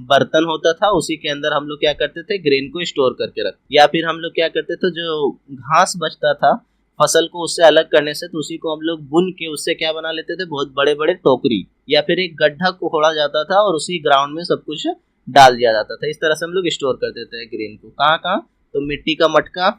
बर्तन होता था, उसी के अंदर हम लोग क्या करते थे, ग्रेन को स्टोर करके रख, या फिर हम लोग क्या करते थे, जो घास बचता था फसल को उससे अलग करने से, तो उसी को हम लोग बुन के उससे क्या बना लेते थे, बहुत बड़े बड़े टोकरी, या फिर एक गड्ढा खोड़ा जाता था और उसी ग्राउंड में सब कुछ डाल दिया जाता था। इस तरह से हम लोग स्टोर करते थे ग्रेन को। कहाँ कहाँ, तो मिट्टी का मटका,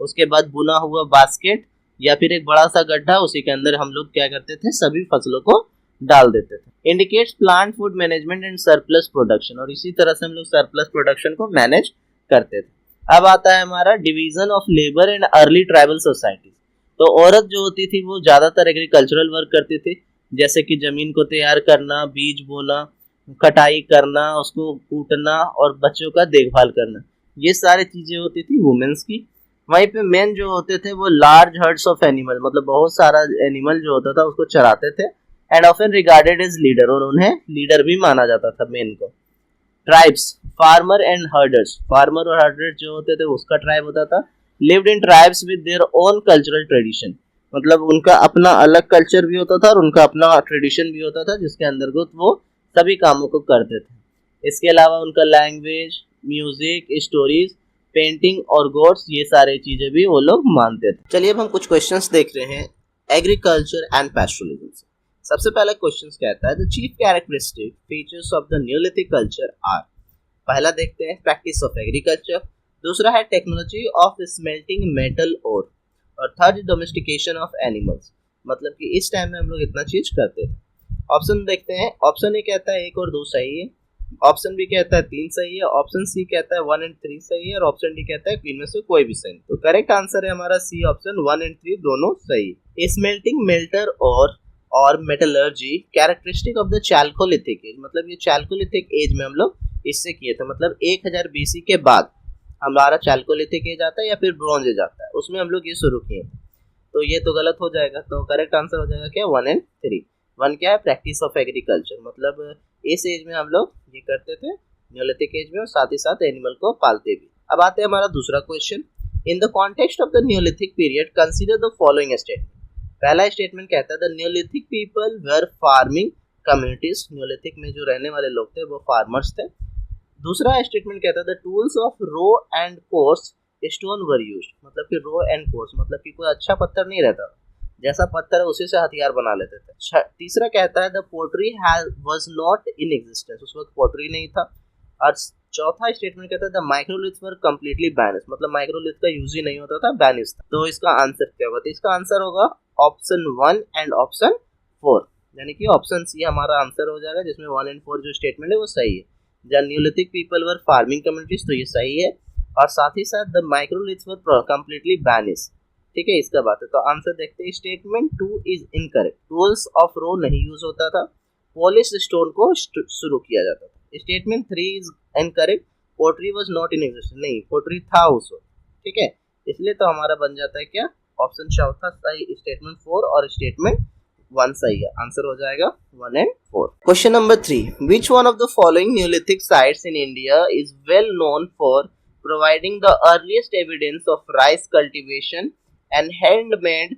उसके बाद बुना हुआ बास्केट, या फिर एक बड़ा सा गड्ढा, उसी के अंदर हम लोग क्या करते थे, सभी फसलों को डाल देते थे। Indicates plant food management and surplus production, और इसी तरह से हम लोग सरप्लस प्रोडक्शन को मैनेज करते थे। अब आता है हमारा division of labour and early tribal societies. तो औरत जो होती थी वो ज्यादातर एग्रीकल्चरल वर्क करती थी, जैसे कि जमीन को तैयार करना, बीज बोना, कटाई करना, उसको कूटना और बच्चों का देखभाल करना, ये सारी चीजें होती थी वुमेन्स की। वहीं पे मेन जो होते थे वो लार्ज हर्ड्स ऑफ एनिमल, मतलब बहुत सारा एनिमल जो होता था उसको चराते थे, and often regarded as leader, और उन्हें लीडर भी माना जाता था मेन को। Tribes, farmer and herders, farmer और हर्डर्स जो होते थे उसका ट्राइब होता था। Lived in tribes with their own cultural tradition, मतलब उनका अपना अलग कल्चर भी होता था और उनका अपना ट्रेडिशन भी होता था जिसके अंतर्गत वो सभी कामों को करते थे। इसके अलावा उनका लैंग्वेज, म्यूजिक, स्टोरीज, पेंटिंग और गॉड्स, ये सारे चीजें भी वो लोग मानते थे। चलिए अब हम कुछ क्वेश्चंस देख रहे हैं एग्रीकल्चर एंड पैस्टोरलिज्म से। सबसे पहला क्वेश्चन कहता है the chief characteristic features of the neolithic culture are. पहला देखते हैं प्रैक्टिस ऑफ एग्रीकल्चर, दूसरा है technology of smelting metal ore, और थर्ड डोमेस्टिकेशन ऑफ एनिमल्स, मतलब कि इस टाइम में हम लोग इतना चीज करते थे। ऑप्शन देखते हैं। ऑप्शन ए कहता है 1 और 2 सही है, ऑप्शन बी कहता है 3 सही है, ऑप्शन सी कहता है 1 एंड 3 सही है, और ऑप्शन डी कहता है इनमें से कोई भी सही। तो करेक्ट आंसर है हमारा सी ऑप्शन 1 एंड 3 दोनों सही। स्मेल्टिंग मेल्टर और metallurgy characteristic of the chalcolithic age, मतलब ये चैल्कोलिथिक एज में हम लोग इससे किए थे, मतलब 1000 BC के बाद हमारा चैल्कोलिथिक एज आता है या फिर ब्रॉन्ज एज आता है, उसमें हम लोग ये शुरू किए थे। तो ये तो गलत हो जाएगा, तो करेक्ट आंसर हो जाएगा क्या, 1 एंड 3। 1 क्या है, प्रैक्टिस ऑफ एग्रीकल्चर, मतलब इस एज में हम लोग ये करते थे न्यूलिथिक एज में, और साथ ही साथ एनिमल को पालते भी। अब आते हैं हमारा दूसरा question. In the context of the Neolithic period consider the following statement. पहला स्टेटमेंट कहता है the neolithic people were farming communities, Neolithic में जो रहने वाले लोग थे वो फार्मर्स थे। दूसरा स्टेटमेंट कहता है the tools of raw and coarse stone were used, मतलब कि रो एंड कोर्स मतलब कि कोई अच्छा पत्थर नहीं रहता, जैसा पत्थर है उसी से हथियार बना लेते थे। तीसरा कहता है the pottery was not in existence, उस वक्त पोट्री नहीं था। और चौथा स्टेटमेंट कहता है the microliths were completely banish, मतलब माइक्रोलिथ का यूज ही नहीं होता था, बैनिश था। तो इसका आंसर क्या होगा, तो इसका आंसर होगा ऑप्शन 1 एंड ऑप्शन 4, यानी कि ऑप्शन सी हमारा आंसर हो जाएगा, जिसमें 1 एंड 4 जो स्टेटमेंट है वो सही है। The neolithic people were farming communities, तो ये सही है, और साथ ही साथ the microliths were completely banish, ठीक है, इसका बात है। तो आंसर देखते हैं। Statement 2 is incorrect, tools of रो नहीं यूज होता था, पॉलिश स्टोन को शुरू किया जाता था। Statement 3 is incorrect, pottery was not in existence, नहीं पोट्री था उस वक्त, ठीक है, इसलिए तो हमारा बन जाता है क्या, ऑप्शन चौथा सही, स्टेटमेंट 4 और स्टेटमेंट 1 सही है, आंसर हो जाएगा 1 and 4। Question number 3, which one of the following Neolithic sites in India is well known for providing the earliest evidence of rice cultivation and handmade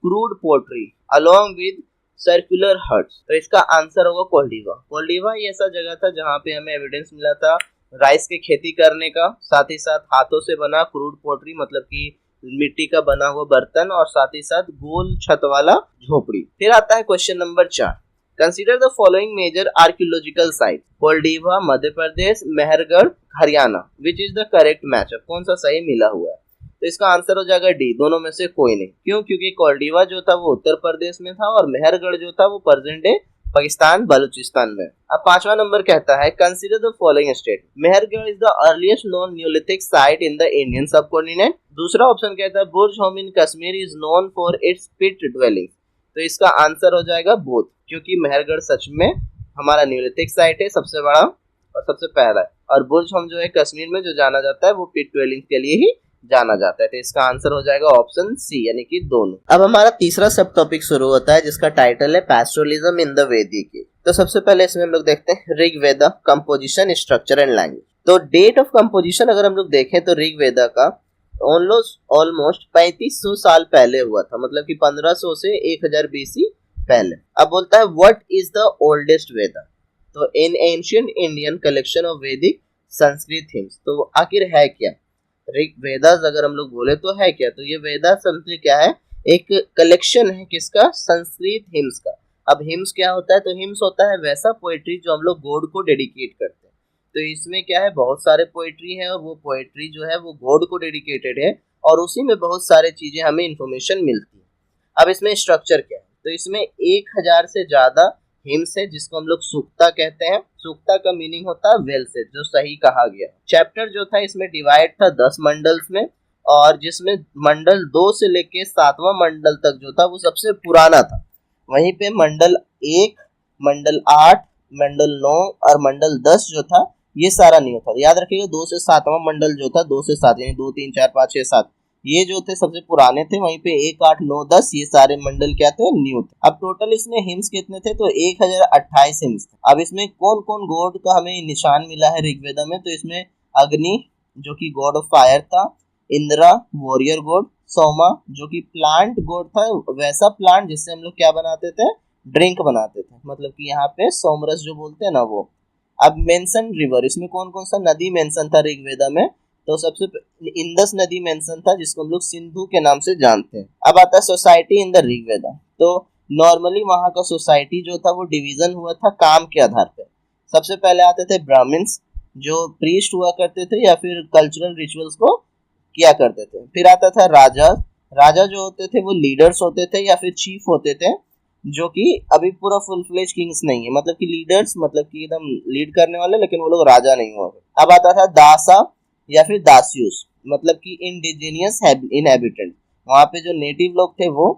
crude pottery along with circular huts. तो इसका answer होगा कोल्डिवा। कोल्डिवा ये ऐसा जगह था जहाँ पे हमें एविडेंस मिला था राइस की खेती करने का, साथ ही साथ हाथों से बना क्रूड पोट्री मतलब कि मिट्टी का बना हुआ बर्तन, और साथ ही साथ गोल छत वाला झोपड़ी। फिर आता है question number 4, consider the following major archaeological site. Koldihwa Madhya Pradesh, Mehrgarh Haryana, which is the correct matchup, कौन सा सही मिला हुआ है? तो इसका आंसर हो जाएगा डी, दोनों में से कोई नहीं। क्यों? क्योंकि कोल्डिवा जो था वो उत्तर प्रदेश में था और मेहरगढ़ जो था वो प्रेजेंट डे पाकिस्तान बलूचिस्तान में। अब 5वां नंबर कहता है consider the following state. Mehrgarh is the earliest known neolithic site in the Indian subcontinent. दूसरा ऑप्शन कहता है Burzahom in Kashmir is known for its pit dwelling. तो इसका आंसर हो जाएगा बोथ, क्योंकि मेहरगढ़ सच में हमारा न्यूलिथिक साइट है, सबसे बड़ा और सबसे पहला है, और बुर्ज होम जो है कश्मीर में जो जाना जाता है वो पिट ड्वेलिंग के लिए ही जाना जाता है। तो इसका आंसर हो जाएगा ऑप्शन सी, यानी कि दोनों। अब हमारा तीसरा सब टॉपिक शुरू होता है जिसका टाइटल है पैस्टोरलिज्म इन द वैदिक। तो सबसे पहले इसमें हम लोग देखते हैं Rigveda composition, structure and language. तो डेट ऑफ कंपोजिशन अगर हम लोग देखें तो ऋग्वेदा का ऑलमोस्ट 3500 साल पहले हुआ था, मतलब कि 1500 से 1000 बीसी पहले। अब बोलता है व्हाट इज द ओल्डेस्ट वेदा। तो इन एंशिएंट इंडियन कलेक्शन ऑफ वैदिक संस्कृत हिम्स। तो आखिर है क्या ऋग वेदास? अगर हम लोग बोले तो है क्या? तो ये वेदास समझिए क्या है, एक कलेक्शन है किसका? संस्कृत हिम्स का। अब हिम्स क्या होता है? तो हिम्स होता है वैसा पोएट्री जो हम लोग गॉड को डेडिकेट करते हैं। तो इसमें क्या है, बहुत सारे पोएट्री है और वो पोएट्री जो है वो गॉड को डेडिकेटेड है और उसी में बहुत सारे चीजें हमें इंफॉर्मेशन मिलती है। अब इसमें स्ट्रक्चर क्या है? तो इसमें 1000 से ज्यादा हिम्स है जिसको हम लोग सूक्ता कहते हैं। सूक्ता का मीनिंग होता है वेल सेड, जो सही कहा गया। चैप्टर जो था इसमें डिवाइड था 10 मंडल्स में, और जिसमें मंडल 2 से लेके 7वां मंडल तक जो था वो सबसे पुराना था। वहीं पे मंडल 1, मंडल 8, मंडल 9 और मंडल 10 जो था ये सारा नहीं होता। याद रखिएगा 2 से 7वां मंडल जो था, 2 से 7 यानी 2 3 4 5 6 7 ये जो थे सबसे पुराने थे। वहीं पे 1 8 9 10 ये सारे मंडल क्या थे? न्यू थे। अब टोटल इसमें हिम्स कितने थे? तो 1028 हिम्स थे। अब इसमें कौन कौन गॉड का हमें निशान मिला है ऋग्वेदा में? तो इसमें अग्नि जो कि गॉड ऑफ फायर था, इंद्रा वॉरियर गॉड, सोमा जो कि प्लांट गॉड था, वैसा प्लांट जिससे हम लोग क्या बनाते थे? ड्रिंक बनाते थे, मतलब कि यहाँ पे सोमरस जो बोलते हैं ना वो। अब मेंशन रिवर, इसमें कौन कौन सा नदी मेंशन था ऋग्वेदा में? तो सबसे इंदस नदी मेंशन था जिसको हम लोग सिंधु के नाम से जानते हैं। अब आता है सोसाइटी इन द ऋग्वेदा। तो नॉर्मली वहां का सोसाइटी जो था वो डिवीजन हुआ था काम के आधार पे। सबसे पहले आते थे ब्राह्मण्स जो प्रीस्ट हुआ करते थे या फिर कल्चरल रिचुअल्स को किया करते थे। फिर आता था राजा। राजा जो होते थे वो लीडर्स होते थे या फिर चीफ होते थे, जो कि अभी पूरा फुल फ्लेज किंग्स नहीं है, मतलब कि लीडर्स, मतलब कि एकदम लीड करने वाले, लेकिन वो लोग राजा नहीं हुआ। अब आता था दासा या फिर दासियुस, मतलब कि इंडिजिनियस इनहेबिटेंट। वहां पे जो नेटिव लोग थे वो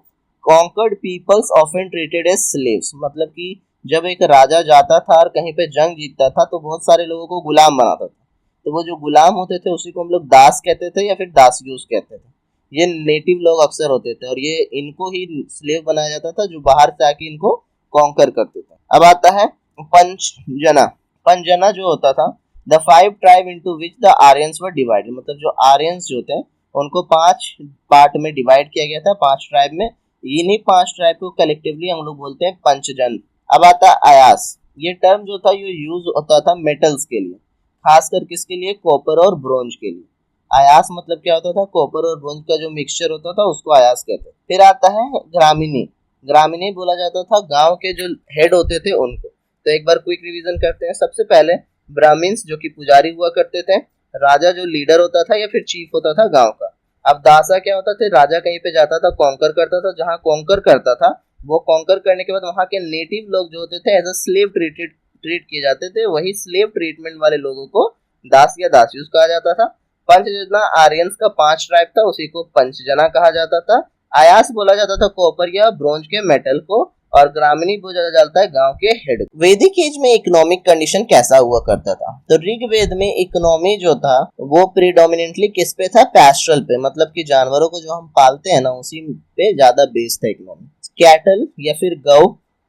conquered peoples often treated as slaves, मतलब कि जब एक राजा जाता था और कहीं पे जंग जीतता था तो बहुत सारे लोगों को गुलाम बनाता था। तो वो जो गुलाम होते थे उसी को हम लोग दास कहते थे या फिर दासियुस कहते थे। ये नेटिव लोग अक्सर होते थे और ये इनको ही स्लेव बनाया जाता था जो बाहर से आके इनको कॉन्कर करते थे। अब आता है पंचजना। पंचजना जो होता था the 5 tribe into which the Aryans were divided, मतलब जो आर्यंस जो थे उनको 5 पार्ट में डिवाइड किया गया था, 5 ट्राइब में। इन्हीं 5 ट्राइब को कलेक्टिवली हम लोग बोलते हैं पंचजन। अब आता है अयास। ये टर्म जो था ये यूज होता था मेटल्स के लिए, खासकर किसके लिए? कॉपर और ब्रोंज के लिए। अयास मतलब क्या होता था? कॉपर और ब्रोंज का जो मिक्सचर होता था उसको अयास कहते हैं। फिर आता है ग्रामीणी। ग्रामीणी बोला जाता था गांव के जो हेड होते थे उनको। तो एक बार क्विक रिवीजन करते हैं। सबसे पहले ब्राह्मण्स जो कि पुजारी हुआ करते थे, राजा जो लीडर होता था या फिर चीफ होता था गांव का। अब दासा क्या होता था? राजा कहीं पे जाता था, कॉन्कर करता था, जहां कॉन्कर करता था वो कॉन्कर करने के बाद वहां के नेटिव लोग जो होते थे एज अ स्लेव ट्रीट किए जाते थे। वही स्लेव ट्रीटमेंट वाले लोगों को दास या दासियुस कहा जाता था। पंचजना आर्यंस का 5 ट्राइब था, उसी को पंचजना कहा जाता था। अयास बोला जाता था कॉपर या ब्रोंज के मेटल को, और ग्रामीणी बोला जाता है गांव के हेड। वैदिक एज में इकोनॉमिक कंडीशन कैसा हुआ करता था? तो ऋग्वेद में इकोनॉमी जो था वो प्रीडोमिनेंटली किस पे था? पैस्ट्रल पे, मतलब कि जानवरों को जो हम पालते हैं ना उसी पे ज्यादा बेस था इकोनॉमी। कैटल या फिर गौ,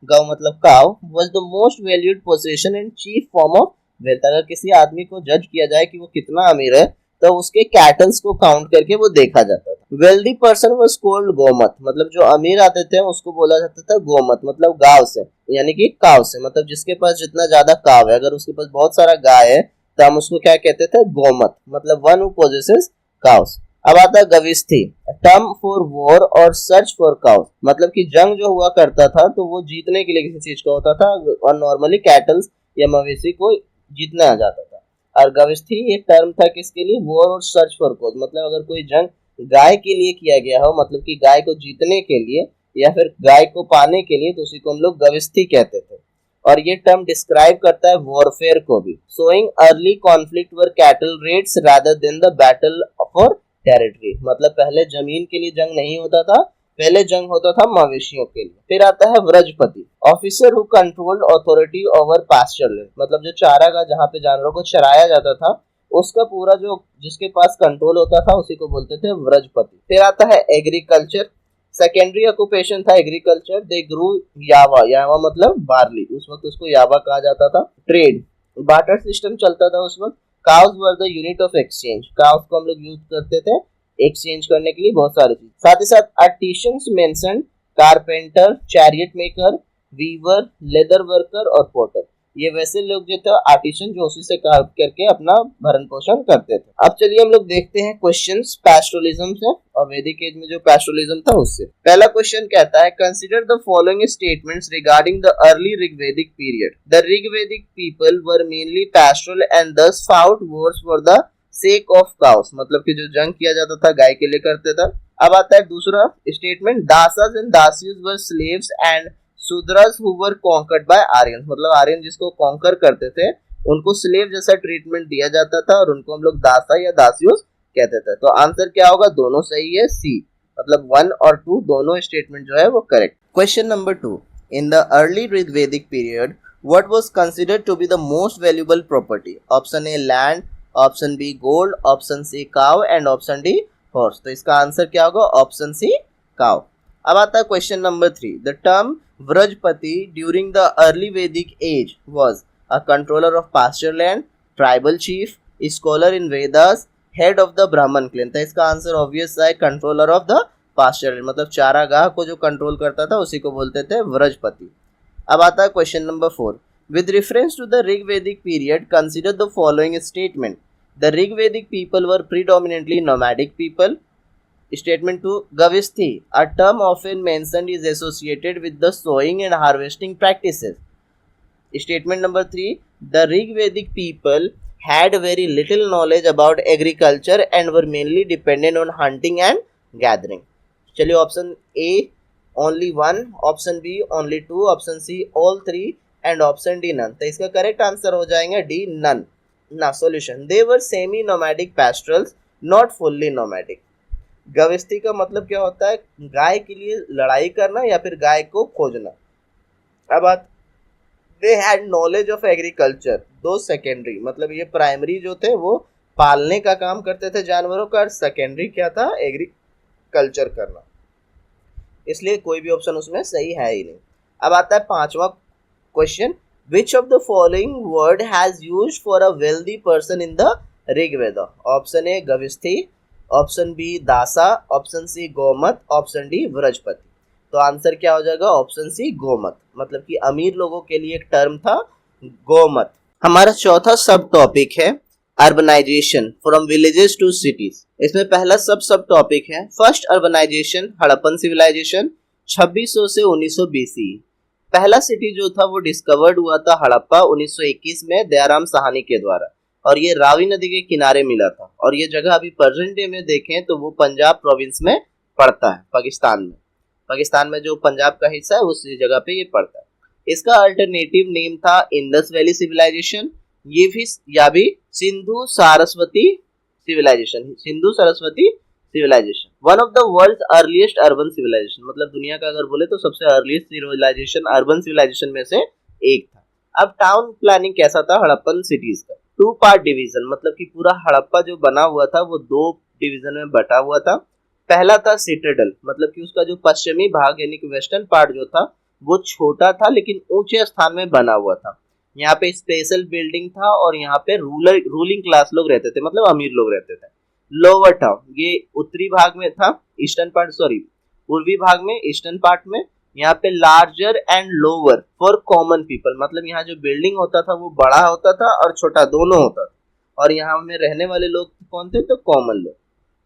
गौ मतलब काव, was the most valued position and chief form of wealth. अगर किसी आदमी को जज किया जाए कि वो कितना अमीर है तो उसके कैटल्स को काउंट करके वो देखा जाता था। Wealthy person was called Gomat, मतलब जो अमीर आते थे उसको बोला जाता था गोमत, मतलब गांव से, यानी कि काव से, मतलब जिसके पास जितना ज्यादा काव है, अगर उसके पास बहुत सारा गाय है तो हम उसको क्या कहते थे, गोमत, मतलब वन हु पोजेसेस काउस। अब आता है गविस्थी, टर्म फॉर वॉर और सर्च फॉर काउस, मतलब कि जंग जो हुआ करता था तो वो जीतने के लिए किसी चीज का होता था, और नॉर्मली कैटल्स या मवेशी को जीतना आ जाता था। और गविस्थी ये टर्म था किसके लिए, वॉर और सर्च फॉर कॉज, मतलब अगर कोई जंग गाय के लिए किया गया हो, मतलब कि गाय को जीतने के लिए या फिर गाय को पाने के लिए, तो उसी को हम लोग गविस्थी कहते थे। और ये टर्म डिस्क्राइब करता है वॉरफेयर को भी। So in early conflict were cattle raids rather than the battle for territory, मतलब पहले जमीन के लिए जंग नहीं होता था, पहले जंग होता था मवेशियों के लिए। फिर आता है Vrajapati, officer who controlled authority over pasture land, मतलब जो चारागाह जहाँ पे जानवरों को चराया जाता था उसका पूरा जो जिसके पास कंट्रोल होता था उसी को बोलते थे व्रजपति। फिर आता है एग्रीकल्चर, सेकेंडरी ऑक्यूपेशन था एग्रीकल्चर, दे ग्रू यावा, यावा मतलब बार्ली, उस वक्त उसको यावा कहा जाता था। ट्रेड, बार्टर सिस्टम चलता था उस वक्त। Cows were the unit of exchange, cows को हम लोग यूज करते थे एक्सचेंज करने के लिए बहुत सारी चीज। साथ ही साथ artisans mention carpenter, chariot maker, weaver, leather worker और पोर्टर, ये वैसे लोग जो थे आर्टिशियन जो उसी से काम करके अपना भरण पोषण करते थे। अब चलिए हम लोग देखते हैं क्वेश्चंस पैस्टोरलिज्म से और वैदिक एज में जो पैस्टोरलिज्म था उससे। पहला क्वेश्चन कहता है, consider the following statements regarding the early Rigvedic period. The Rigvedic people were mainly pastoral and thus fought wars for the sake of cows, मतलब कि जो जंग किया जाता था गाय के लिए करते था। अब आता है दूसरा स्टेटमेंट, दासास एंड दासियों were slaves and Shudras who were conquered by Aryan, मतलब आर्यन जिसको कॉन्कर करते थे उनको स्लेव जैसा ट्रीटमेंट दिया जाता था और उनको हम लोग दासा या दासियोस कहते थे। तो आंसर क्या होगा, दोनों सही है, सी, मतलब 1 और 2 दोनों स्टेटमेंट जो है वो correct. Question number 2, in the early Rigvedic period what was considered to be the most valuable property? Option A land, option B gold, option C cow and option D horse. तो इसका आंसर क्या होगा, option C cow. अब आता है question number 3, the term Vrajpati during the early Vedic age was a controller of pasture land, tribal chief, scholar in Vedas, head of the Brahman clan। तो इसका answer obvious है, controller of the pasture land, मतलब चारागाह को जो control करता था उसी को बोलते थे व्रजपति। अब आता है question number 4, with reference to the Rigvedic period consider the following statement. The Rigvedic people were predominantly nomadic people. Statement 2, Gavisthi, a term often mentioned, is associated with the sowing and harvesting practices. Statement number 3, the Rigvedic people had very little knowledge about agriculture and were mainly dependent on hunting and gathering. चलिए option A only 1, option B only 2, option C all 3 and option D none. तो इसका correct answer हो जाएगा D none. ना solution, they were semi nomadic pastoralists not fully nomadic. Gavishti का मतलब क्या होता है, गाय के लिए लड़ाई करना या फिर गाय को खोजना। अब they had knowledge of agriculture, दो सेकेंडरी, मतलब ये प्राइमरी जो थे वो पालने का काम करते थे जानवरों का, सेकेंडरी क्या था, एग्रीकल्चर करना, इसलिए कोई भी ऑप्शन उसमें सही है ही नहीं। अब आता है 5वां question, which of the following word has used for a wealthy person in the Rigveda? Option A Gavishti, option B Dasa, option C Gomat, option D Vrajapati. तो आंसर क्या हो जाएगा, ऑप्शन सी गोमत, मतलब कि अमीर लोगों के लिए एक टर्म था गोमत। हमारा चौथा सब टॉपिक है urbanisation from villages to cities. इसमें पहला सब टॉपिक है फर्स्ट अर्बनाइजेशन, हड़प्पन सिविलाइजेशन 2600 से 1900 BC। पहला सिटी जो था वो डिस्कवर्ड हुआ था हड़प्पा 1921 में दयाराम साहनी के द्वारा, और ये रावी नदी के किनारे मिला था। और ये जगह अभी प्रेजेंट डे में देखें तो वो पंजाब प्रोविंस में पड़ता है, पाकिस्तान में जो पंजाब का हिस्सा है उस जगह पे ये पड़ता है। इसका अल्टरनेटिव नेम था इंडस वैली सिविलाइजेशन, ये भी या भी Sindhu Saraswati civilisation, one of the world earliest urban civilisation, मतलब दुनिया का अगर बोले तो सबसे अर्लीस्ट सिविलाइजेशन अर्बन सिविलाइजेशन में से एक था। अब टाउन प्लानिंग कैसा था हड़प्पन सिटीज का, 2 पार्ट डिवीजन, मतलब कि पूरा हड़प्पा जो बना हुआ था वो 2 डिवीजन में बटा हुआ था। पहला था सिटाडेल, मतलब कि उसका जो पश्चिमी भाग यानी कि वेस्टर्न पार्ट जो था वो छोटा था लेकिन ऊंचे स्थान में बना हुआ था। यहाँ पे स्पेशल बिल्डिंग था और यहाँ पे रूलिंग क्लास लोग रहते थे, मतलब अमीर लोग रहते थे। लोअर टाउन ये उत्तरी भाग में था, ईस्टर्न पार्ट सॉरी पूर्वी भाग में, ईस्टर्न पार्ट में। यहाँ पे larger and lower for common people, मतलब यहाँ जो बिल्डिंग होता था वो बड़ा होता था और छोटा दोनों होता था, और यहाँ में रहने वाले लोग कौन थे, तो कॉमन लोग।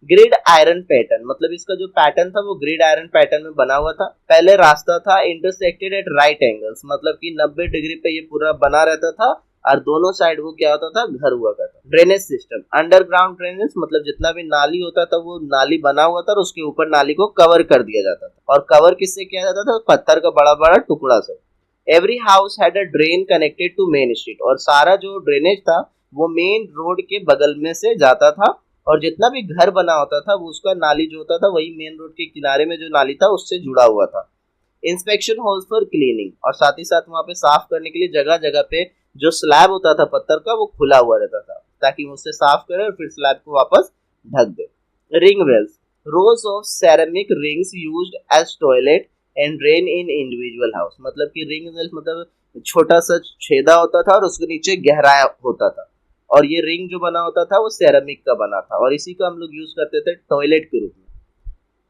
ग्रिड आयरन पैटर्न, मतलब इसका जो पैटर्न था वो ग्रिड आयरन पैटर्न में बना हुआ था। पहले रास्ता था इंटरसेक्टेड एट राइट एंगल्स, मतलब कि 90 डिग्री पे ये पूरा बना रहता था, और दोनों साइड वो क्या होता था, घर हुआ करता। ड्रेनेज सिस्टम, अंडरग्राउंड ड्रेनेज, मतलब जितना भी नाली होता था वो नाली बना हुआ था और उसके ऊपर नाली को कवर कर दिया जाता था, और कवर किससे किया जाता था, पत्थर का बड़ा बड़ा टुकड़ा से। Every house had a drain connected to main street, और सारा जो ड्रेनेज था वो मेन रोड के बगल में से जाता था, और जितना भी घर बना होता था वो उसका नाली जो होता था वही मेन रोड के किनारे में जो नाली था उससे जुड़ा हुआ था। इंस्पेक्शन होल्स फॉर क्लीनिंग, और साथ ही साथ वहाँ पे साफ करने के लिए जगह जगह पे जो स्लैब होता था पत्थर का वो खुला हुआ रहता था, ताकि वो उससे साफ करे और फिर स्लैब को वापस ढक दे। Ring wells, rows of ceramic rings used as toilet and drain in individual house, मतलब कि रिंग वेल्स मतलब छोटा सा छेदा होता था और उसके नीचे गहराया होता था, और ये रिंग जो बना होता था वो सेरेमिक का बना था, और इसी को हम लोग यूज करते थे टॉयलेट के रूप में।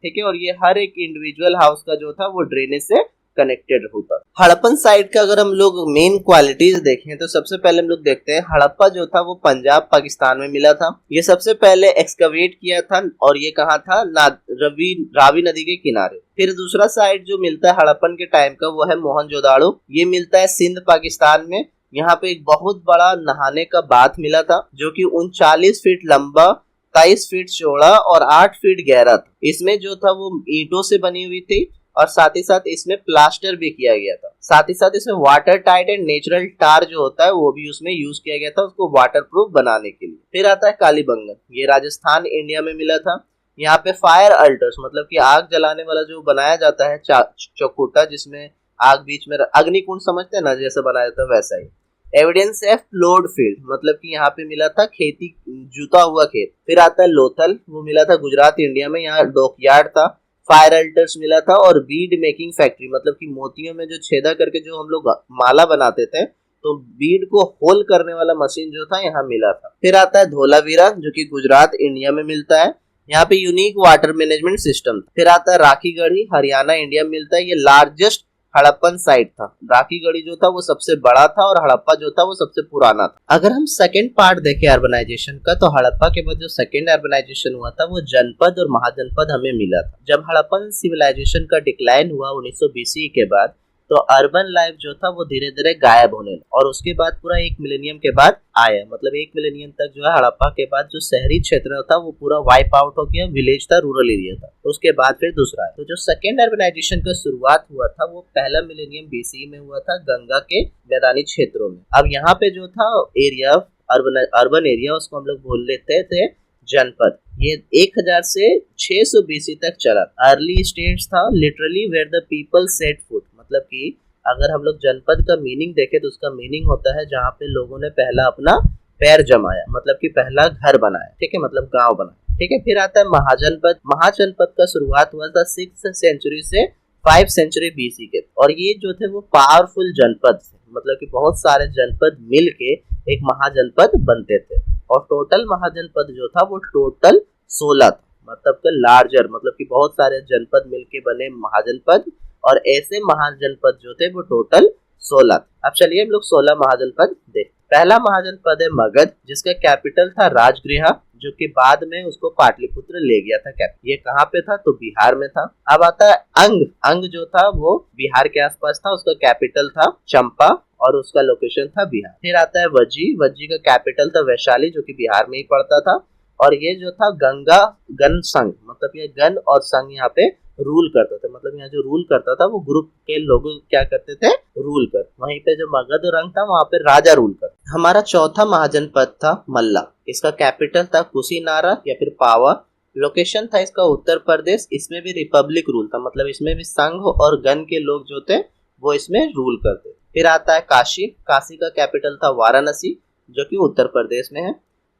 ठीक है, और ये हर एक इंडिविजुअल हाउस का जो था वो ड्रेनेज से कनेक्टेड होता। हड़प्पन साइट का अगर हम लोग मेन क्वालिटीज देखें तो सबसे पहले हम लोग देखते हैं हड़प्पा जो था वो पंजाब पाकिस्तान में मिला था। ये सबसे पहले एक्सकवेट किया था, और ये कहाँ था, रावी नदी के किनारे। फिर दूसरा साइट जो मिलता है हड़प्पन के टाइम का वो है मोहनजोदाड़ो, ये मिलता है सिंध पाकिस्तान में। यहाँ पे एक बहुत बड़ा नहाने का बाथ मिला था जो कि 39 फीट लंबा, 23 फीट चौड़ा और 8 फीट गहरा था। इसमें जो था वो ईंटों से बनी हुई थी, और साथ ही साथ इसमें प्लास्टर भी किया गया था। साथ ही साथ इसमें वाटर टाइट एंड नेचुरल टार जो होता है वो भी उसमें यूज किया गया था उसको वाटर प्रूफ बनाने के लिए। फिर आता है कालीबंगन, ये राजस्थान इंडिया में मिला था। यहाँ पे फायर अल्टर्स, मतलब कि आग जलाने वाला जो बनाया जाता है चौकुटा, जिसमें आग बीच में, अग्निकुंड समझते हैं ना, जैसे बनाया जाता है वैसा ही। एविडेंस है फ्लोड फील्ड, मतलब कि यहाँ पे मिला था खेती, जुता हुआ खेत। फिर आता है लोथल, वो मिला था गुजरात इंडिया में, यहाँ डॉकयार्ड था। फायर अल्टर्स मिला था, और बीड मेकिंग फैक्ट्री, मतलब कि मोतियों में जो छेदा करके जो हम लोग माला बनाते थे तो बीड को होल करने वाला मशीन जो था यहाँ मिला था। फिर आता है धोलावीरा जो कि गुजरात इंडिया में मिलता है, यहाँ पे यूनिक वाटर मैनेजमेंट सिस्टम। फिर आता है राखीगढ़ी, हरियाणा इंडिया में मिलता है, ये लार्जेस्ट हड़प्पन साइट था। राखीगढ़ी जो था वो सबसे बड़ा था और हड़प्पा जो था वो सबसे पुराना था। अगर हम सेकंड पार्ट देखें अर्बनाइजेशन का, तो हड़प्पा के बाद जो सेकंड अर्बनाइजेशन हुआ था वो जनपद और महाजनपद हमें मिला था। जब हड़प्पन सिविलाइजेशन का डिक्लाइन हुआ 1920 के बाद, तो अर्बन लाइफ जो था वो धीरे धीरे गायब होने लगा, और उसके बाद पूरा 1 मिलेनियम के बाद आया, मतलब 1 मिलेनियम तक जो है हड़प्पा के बाद जो शहरी क्षेत्र था वो पूरा वाइप आउट हो गया, विलेज था, रूरल एरिया था। उसके बाद फिर दूसरा है, तो जो सेकेंड अर्बनाइजेशन का शुरुआत हुआ था वो पहला मिलेनियम बीसी में हुआ था, गंगा के मैदानी क्षेत्रों में। अब यहाँ पे जो था एरिया, अर्बन एरिया, उसको हम लोग बोल लेते थे जनपद। ये 1000 से 600 बीसी तक चला। अर्ली स्टेट्स था literally where the people set foot, मतलब कि अगर हम लोग जनपद का मीनिंग देखें तो उसका मीनिंग होता है जहाँ पे लोगों ने पहला अपना पैर जमाया, मतलब कि पहला घर बनाया, ठीक है, मतलब गांव बनाया, ठीक है। फिर आता है महाजनपद। महाजनपद का शुरुआत हुआ था 6th सेंचुरी से 5th सेंचुरी बीसी के, और ये जो थे वो पावरफुल जनपद थे, मतलब कि बहुत सारे जनपद मिल के एक महाजनपद बनते थे, और टोटल महाजनपद जो था वो टोटल 16 था, मतलब कि लार्जर, मतलब कि बहुत सारे जनपद मिलके बने महाजनपद, और ऐसे महाजनपद जो थे वो टोटल 16। अब चलिए हम लोग 16 महाजनपद देख। पहला महाजनपद है मगध, जिसका कैपिटल था राजगृह, जो कि बाद में उसको पाटलिपुत्र ले गया था कैपिटल। ये कहाँ पे था, तो बिहार में था। अब आता है अंग। अंग जो था वो बिहार के आसपास था, उसका कैपिटल था चंपा, और उसका लोकेशन था बिहार। फिर आता है वज्जी। वज्जी का कैपिटल था वैशाली, जो कि बिहार में ही पड़ता था, और ये जो था गंगा गण संघ, मतलब ये गण और संघ यहाँ पे रूल करता था, मतलब यहाँ जो रूल करता था वो ग्रुप के लोग क्या करते थे, रूल कर। वहीं पे जो मगध और अंग था वहाँ पे राजा रूल कर। हमारा चौथा महाजनपद था मल्ला। इसका कैपिटल था कुशीनारा या फिर पावा। लोकेशन था इसका उत्तर प्रदेश। इसमें भी रिपब्लिक रूल था, मतलब इसमें भी संघ और गण के लोग जो थे वो इसमें रूल करते। फिर आता है काशी। काशी का कैपिटल था वाराणसी, जो कि उत्तर प्रदेश में है।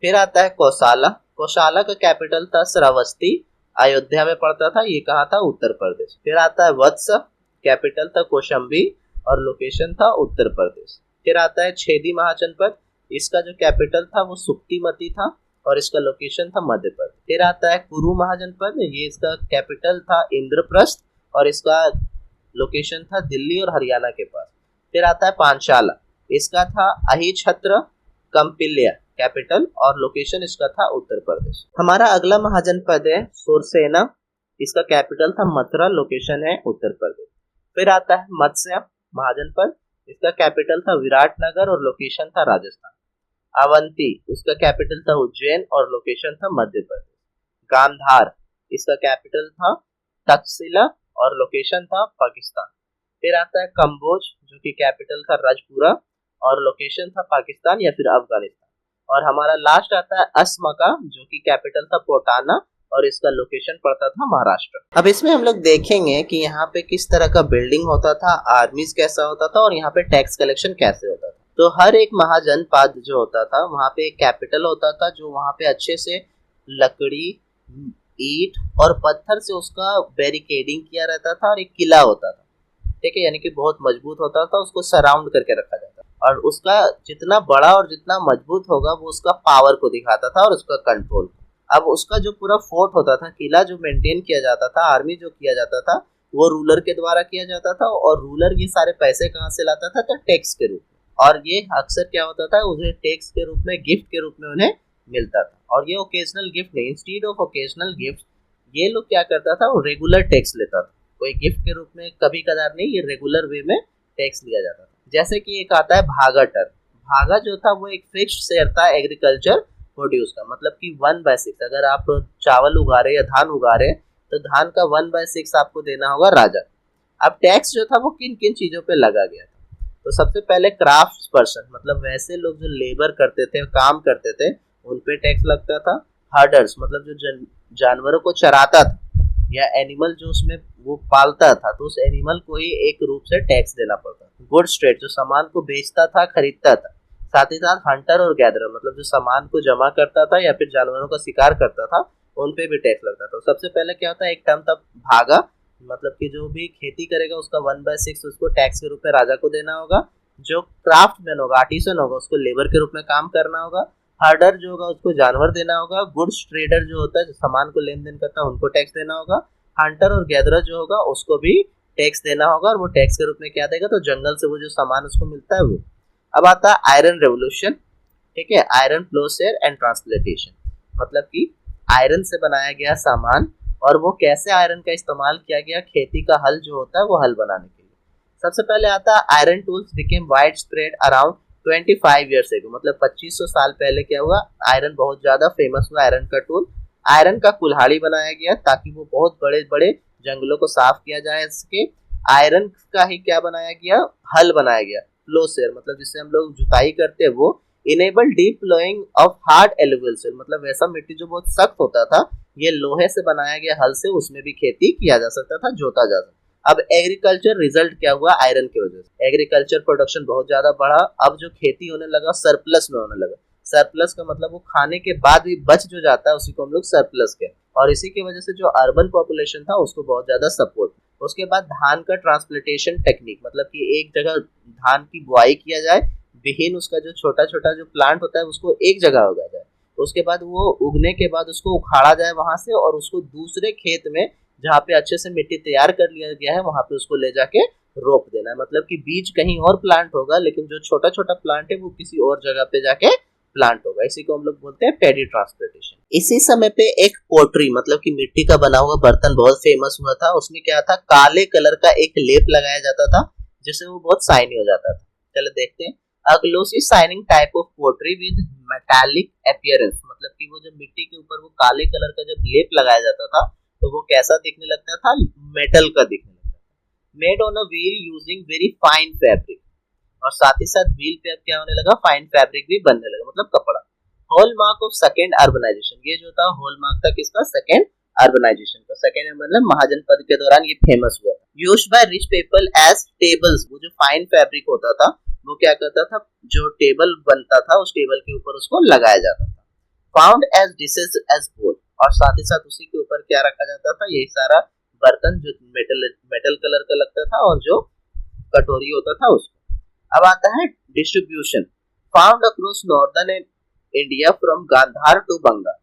फिर आता है कौशाला। कौशाला का कैपिटल था श्रावस्ती, अयोध्या में पड़ता था, ये कहा था, उत्तर प्रदेश। फिर आता है वत्स। कैपिटल था कौशंबी और लोकेशन था उत्तर प्रदेश। फिर आता है छेदी महाजनपद। इसका जो कैपिटल था वो सुक्तिमती था, और इसका लोकेशन था मध्य प्रदेश। फिर आता है कुरु महाजनपद, ये इसका कैपिटल था इंद्रप्रस्थ और इसका लोकेशन था दिल्ली और हरियाणा के पास। फिर आता है पांचाला, इसका था अहिछत्र कंपिल्या कैपिटल और लोकेशन इसका था उत्तर प्रदेश। हमारा अगला महाजनपद है सुरसेना, इसका कैपिटल था मथुरा, लोकेशन है उत्तर प्रदेश। फिर आता है मत्स्य महाजनपद, इसका कैपिटल था विराटनगर और लोकेशन था राजस्थान। अवंती, उसका कैपिटल था उज्जैन और लोकेशन था मध्य प्रदेश। गांधार, इसका कैपिटल था तक्षशिला और लोकेशन था पाकिस्तान। फिर आता है कंबोज, जो कि कैपिटल था राजपुरा और लोकेशन था पाकिस्तान या फिर अफगानिस्तान। और हमारा लास्ट आता है असमका, जो कि कैपिटल था पोटाना और इसका लोकेशन पड़ता था महाराष्ट्र। अब इसमें हम लोग देखेंगे कि यहाँ पे किस तरह का बिल्डिंग होता था, आर्मीज कैसा होता था और यहाँ पे टैक्स कलेक्शन कैसे होता था। तो हर एक महाजनपद जो होता था वहाँ पे एक कैपिटल होता था, जो वहाँ पे अच्छे से लकड़ी, ईंट और पत्थर से उसका बैरिकेडिंग किया रहता था और एक किला होता था, ठीक है, यानी कि बहुत मजबूत होता था, उसको सराउंड करके रखा जाता था और उसका जितना बड़ा और जितना मजबूत होगा वो उसका पावर को दिखाता था और उसका कंट्रोल। अब उसका जो पूरा फोर्ट होता था, किला जो मेंटेन किया जाता था, आर्मी जो किया जाता था, वो रूलर के द्वारा किया जाता था और रूलर ये सारे पैसे कहाँ से लाता था, तो टैक्स के रूप में। और ये अक्सर क्या होता था, उन्हें टैक्स के रूप में, गिफ्ट के रूप में उन्हें मिलता था। और ये ओकेजनल गिफ्ट नहीं, इंस्टीड ऑफ ओकेजनल गिफ्ट ये लोग क्या करता था, वो रेगुलर टैक्स लेता था, कोई गिफ्ट के रूप में कभी कदार नहीं, ये रेगुलर वे में टैक्स लिया जाता था। जैसे कि एक आता है भागा टर, भागा जो था वो एक फिक्स्ड शेयर था एग्रीकल्चर प्रोड्यूस का, मतलब कि 1/6, अगर आप चावल उगा रहे या धान उगा रहे तो धान का 1/6 आपको देना होगा राजा। अब टैक्स जो था वो किन किन चीजों पे लगा गया था, तो सबसे पहले क्राफ्ट पर्सन, मतलब वैसे लोग जो लेबर करते थे, काम करते थे, उन पे टैक्स लगता था। हर्डर्स, मतलब जो जानवरों को चराता था या एनिमल जो उसमें वो पालता था, तो उस एनिमल को ही एक रूप से टैक्स देना पड़ता था। गुड्स ट्रेड, जो सामान को बेचता था, खरीदता था। साथ ही साथ हंटर और गैदरर, मतलब जो सामान को जमा करता था या फिर जानवरों का शिकार करता था, उन पे भी टैक्स लगता था। सबसे पहले क्या होता है, एक टर्म था भागा, मतलब कि जो भी खेती करेगा उसका 1/6 उसको टैक्स के रूप में राजा को देना होगा। जो क्राफ्टमैन होगा, आर्टिसन होगा, उसको लेबर के रूप में काम करना होगा। हर्डर जो होगा उसको जानवर देना होगा। गुड्स ट्रेडर जो होता है, जो सामान को लेन देन करता है, उनको टैक्स देना होगा। हंटर और गैदरर जो होगा उसको भी टैक्स देना होगा, और वो टैक्स के रूप में क्या देगा, तो जंगल से वो जो सामान उसको मिलता है वो। अब आता है आयरन रेवोल्यूशन, ठीक है, आयरन प्लोसेयर एंड ट्रांसप्लांटेशन, मतलब कि आयरन से बनाया गया सामान और वो कैसे आयरन का इस्तेमाल किया गया खेती का हल जो होता है वो हल बनाने के लिए। सबसे पहले आता है iron tools became wide spread around 25 years ago, मतलब 2500 साल पहले क्या हुआ, आयरन बहुत ज्यादा फेमस हुआ। आयरन का टूल, आयरन का कुल्हाड़ी बनाया गया ताकि वो बहुत बड़े बड़े जंगलों को साफ किया जाए सके। आयरन का ही क्या बनाया गया, हल बनाया गया। प्लोसेयर, मतलब जिससे हम लोग जुताई करते हैं, वो enable deep ploughing of hard alluvial soil, मतलब वैसा मिट्टी जो बहुत सख्त होता था, ये लोहे से बनाया गया हल से उसमें भी खेती किया जा सकता था, जोता जा सकता। अब एग्रीकल्चर रिजल्ट क्या हुआ, आयरन की वजह से एग्रीकल्चर प्रोडक्शन बहुत ज्यादा बढ़ा। अब जो खेती होने लगा सरप्लस में होने लगा। सरप्लस का मतलब वो खाने के बाद भी बच जो जाता है उसी को हम लोग सरप्लस कहते हैं। और इसी की वजह से जो अर्बन पॉपुलेशन था उसको बहुत ज्यादा सपोर्ट। उसके बाद धान का ट्रांसप्लांटेशन टेक्निक, मतलब कि एक जगह धान की बुआई किया जाए, बिहीन उसका जो छोटा छोटा जो प्लांट होता है उसको एक जगह उगाया जाए, उसके बाद वो उगने के बाद उसको उखाड़ा जाए वहां से, और उसको दूसरे खेत में जहाँ पे अच्छे से मिट्टी तैयार कर लिया गया है वहां पे उसको ले जाके रोप देना है। मतलब कि बीज कहीं और प्लांट होगा, लेकिन जो छोटा छोटा प्लांट है वो किसी और जगह पे जाके प्लांट होगा। इसी को हम लोग बोलते हैं पैडी ट्रांसप्लांटेशन। इसी समय पे एक पोट्री, मतलब कि मिट्टी का बना हुआ बर्तन बहुत फेमस हुआ था। उसमें क्या था, काले कलर का एक लेप लगाया जाता था जिससे वो बहुत शाइनी हो जाता था। चलो देखते हैं। A glossy shining type of pottery with metallic appearance, मतलब कि वो जो मिट्टी के ऊपर वो काले कलर का जब लेप लगाया जाता था तो वो कैसा दिखने लगता था, मेटल का दिखने लगता था। Made on a wheel using very fine fabric, और साथ ही साथ व्हील पे अब क्या होने लगा, फाइन फैब्रिक भी बनने लगा, मतलब कपड़ा। हॉलमार्क ऑफ सेकेंड अर्बनाइजेशन, ये जो था हॉलमार्क था किसका, सेकेंड अर्बनाइजेशन का। सेकेंड मतलब महाजनपद के दौरान ये फेमस हुआ था। Used by rich people as tables, वो जो फाइन फैब्रिक होता था वो क्या करता था, जो टेबल बनता था उस टेबल के ऊपर उसको लगाया जाता था। फाउंड एज डिशेस एज बोल, और साथ ही साथ उसी के ऊपर क्या रखा जाता था, यही सारा बर्तन जो मेटल कलर का लगता था, और जो कटोरी होता था उसको। अब आता है distribution. Found across northern and India from Gandhara to Bengal.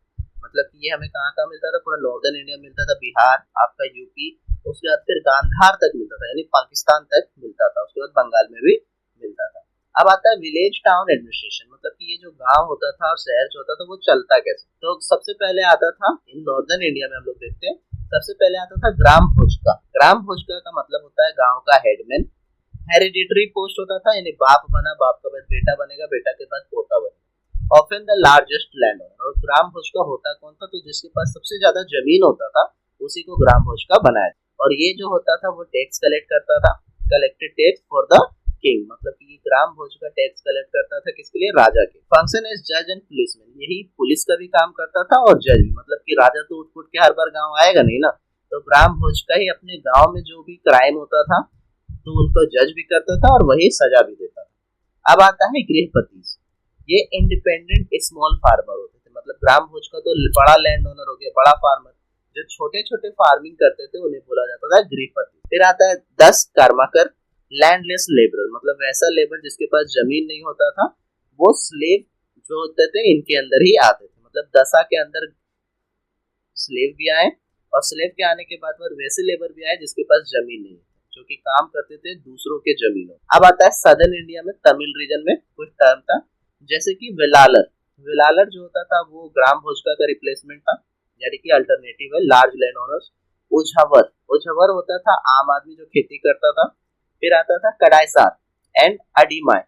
मतलब कि ये हमें कहाँ मिलता था, पूरा नॉर्दर्न इंडिया मिलता था, बिहार, आपका यूपी, उसके बाद फिर गांधार तक मिलता था, यानी पाकिस्तान तक मिलता था, उसके बाद बंगाल में भी मिलता था। अब आता है विलेज टाउन एडमिनिस्ट्रेशन, मतलब कि ये जो गांव होता था और शहर जो होता था वो चलता कैसे। तो सबसे पहले आता था, इन नॉर्दर्न इंडिया में हम लोग देखते हैं, सबसे पहले आता था ग्राम भोजका। ग्राम भोजका का मतलब होता है गांव का हेडमैन। हेरिडिटरी पोस्ट होता था, यानी बाप बना, बाप के बाद बेटा बनेगा, बेटा के बाद पोता बनेगा। Often the largest land owner. और ग्राम भोजका होता कौन था, तो जिसके पास सबसे ज्यादा जमीन होता था उसी को ग्राम भोजका बनाया। और ये जो होता था वो टैक्स कलेक्ट करता था, collected tax for the king, मतलब कि ग्राम भोजका टैक्स कलेक्ट करता था किसके लिए, राजा के। फंक्शन एज जज एंड पुलिसमैन, यही पुलिस का भी काम करता था और जज भी, मतलब कि राजा तो उठ उठ के हर बार गांव आएगा नहीं ना, तो ग्राम भोजका ही अपने गांव में जो भी क्राइम होता था तो उनको जज भी करता था और वही सजा भी देता था। अब आता है गृहपति, ये इंडिपेंडेंट स्मॉल फार्मर होते थे, मतलब ग्राम भोजका तो बड़ा लैंड ओनर हो गया, बड़ा फार्मर, जो छोटे छोटे फार्मिंग करते थे उन्हें बोला जाता था गृहपति। फिर आता है 10 कर्मकर, लैंडलेस लेबर, मतलब वैसा लेबर जिसके पास जमीन नहीं होता था, वो स्लेव जो होते थे इनके अंदर ही आते थे, मतलब दशा के अंदर स्लेव भी आए और स्लेव के आने के बाद वैसे लेबर भी आए जिसके पास जमीन नहीं है, जो कि काम करते थे दूसरों के जमीनों। अब आता है सदर्न इंडिया में, तमिल रीजन में कुछ टर्म था, जैसे कि वेलालर। वेलालर जो होता था वो ग्राम भोजका का रिप्लेसमेंट था, यानी कि अल्टरनेटिव है लार्ज लैंड ओनर्स। उझवर, उझवर होता था आम आदमी जो खेती करता था। फिर आता था कडाईसार एंड अडीमाय,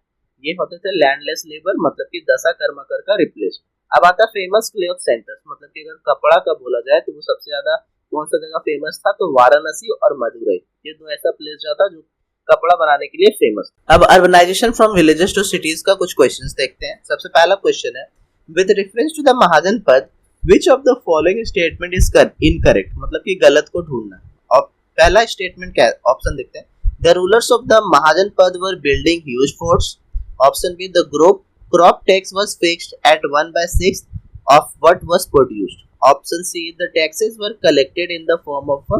ये होते थे लैंडलेस लेबर, मतलब कि दशा कर्मकर का रिप्लेसमेंट। अब आता है फेमस क्लॉथ सेंटर्स, मतलब कि अगर कपड़ा का बोला जाए तो वो सबसे ज्यादा कौन सा जगह फेमस था, तो वाराणसी और मदुरई, ये दो ऐसा प्लेस जो था जो कपड़ा बनाने के लिए फेमस। अब urbanisation from villages to cities का कुछ क्वेश्चंस देखते हैं। सबसे पहला क्वेश्चन है, with reference to the Mahajanapada which of the following statement is incorrect, मतलब कि गलत को ढूंढना। और पहला स्टेटमेंट क्या है, ऑप्शन देखते हैं, the rulers of the Mahajanapada were building huge forts. Option B, the group crop tax was fixed at 1/6 of what was produced. Option C, the taxes were collected in the form of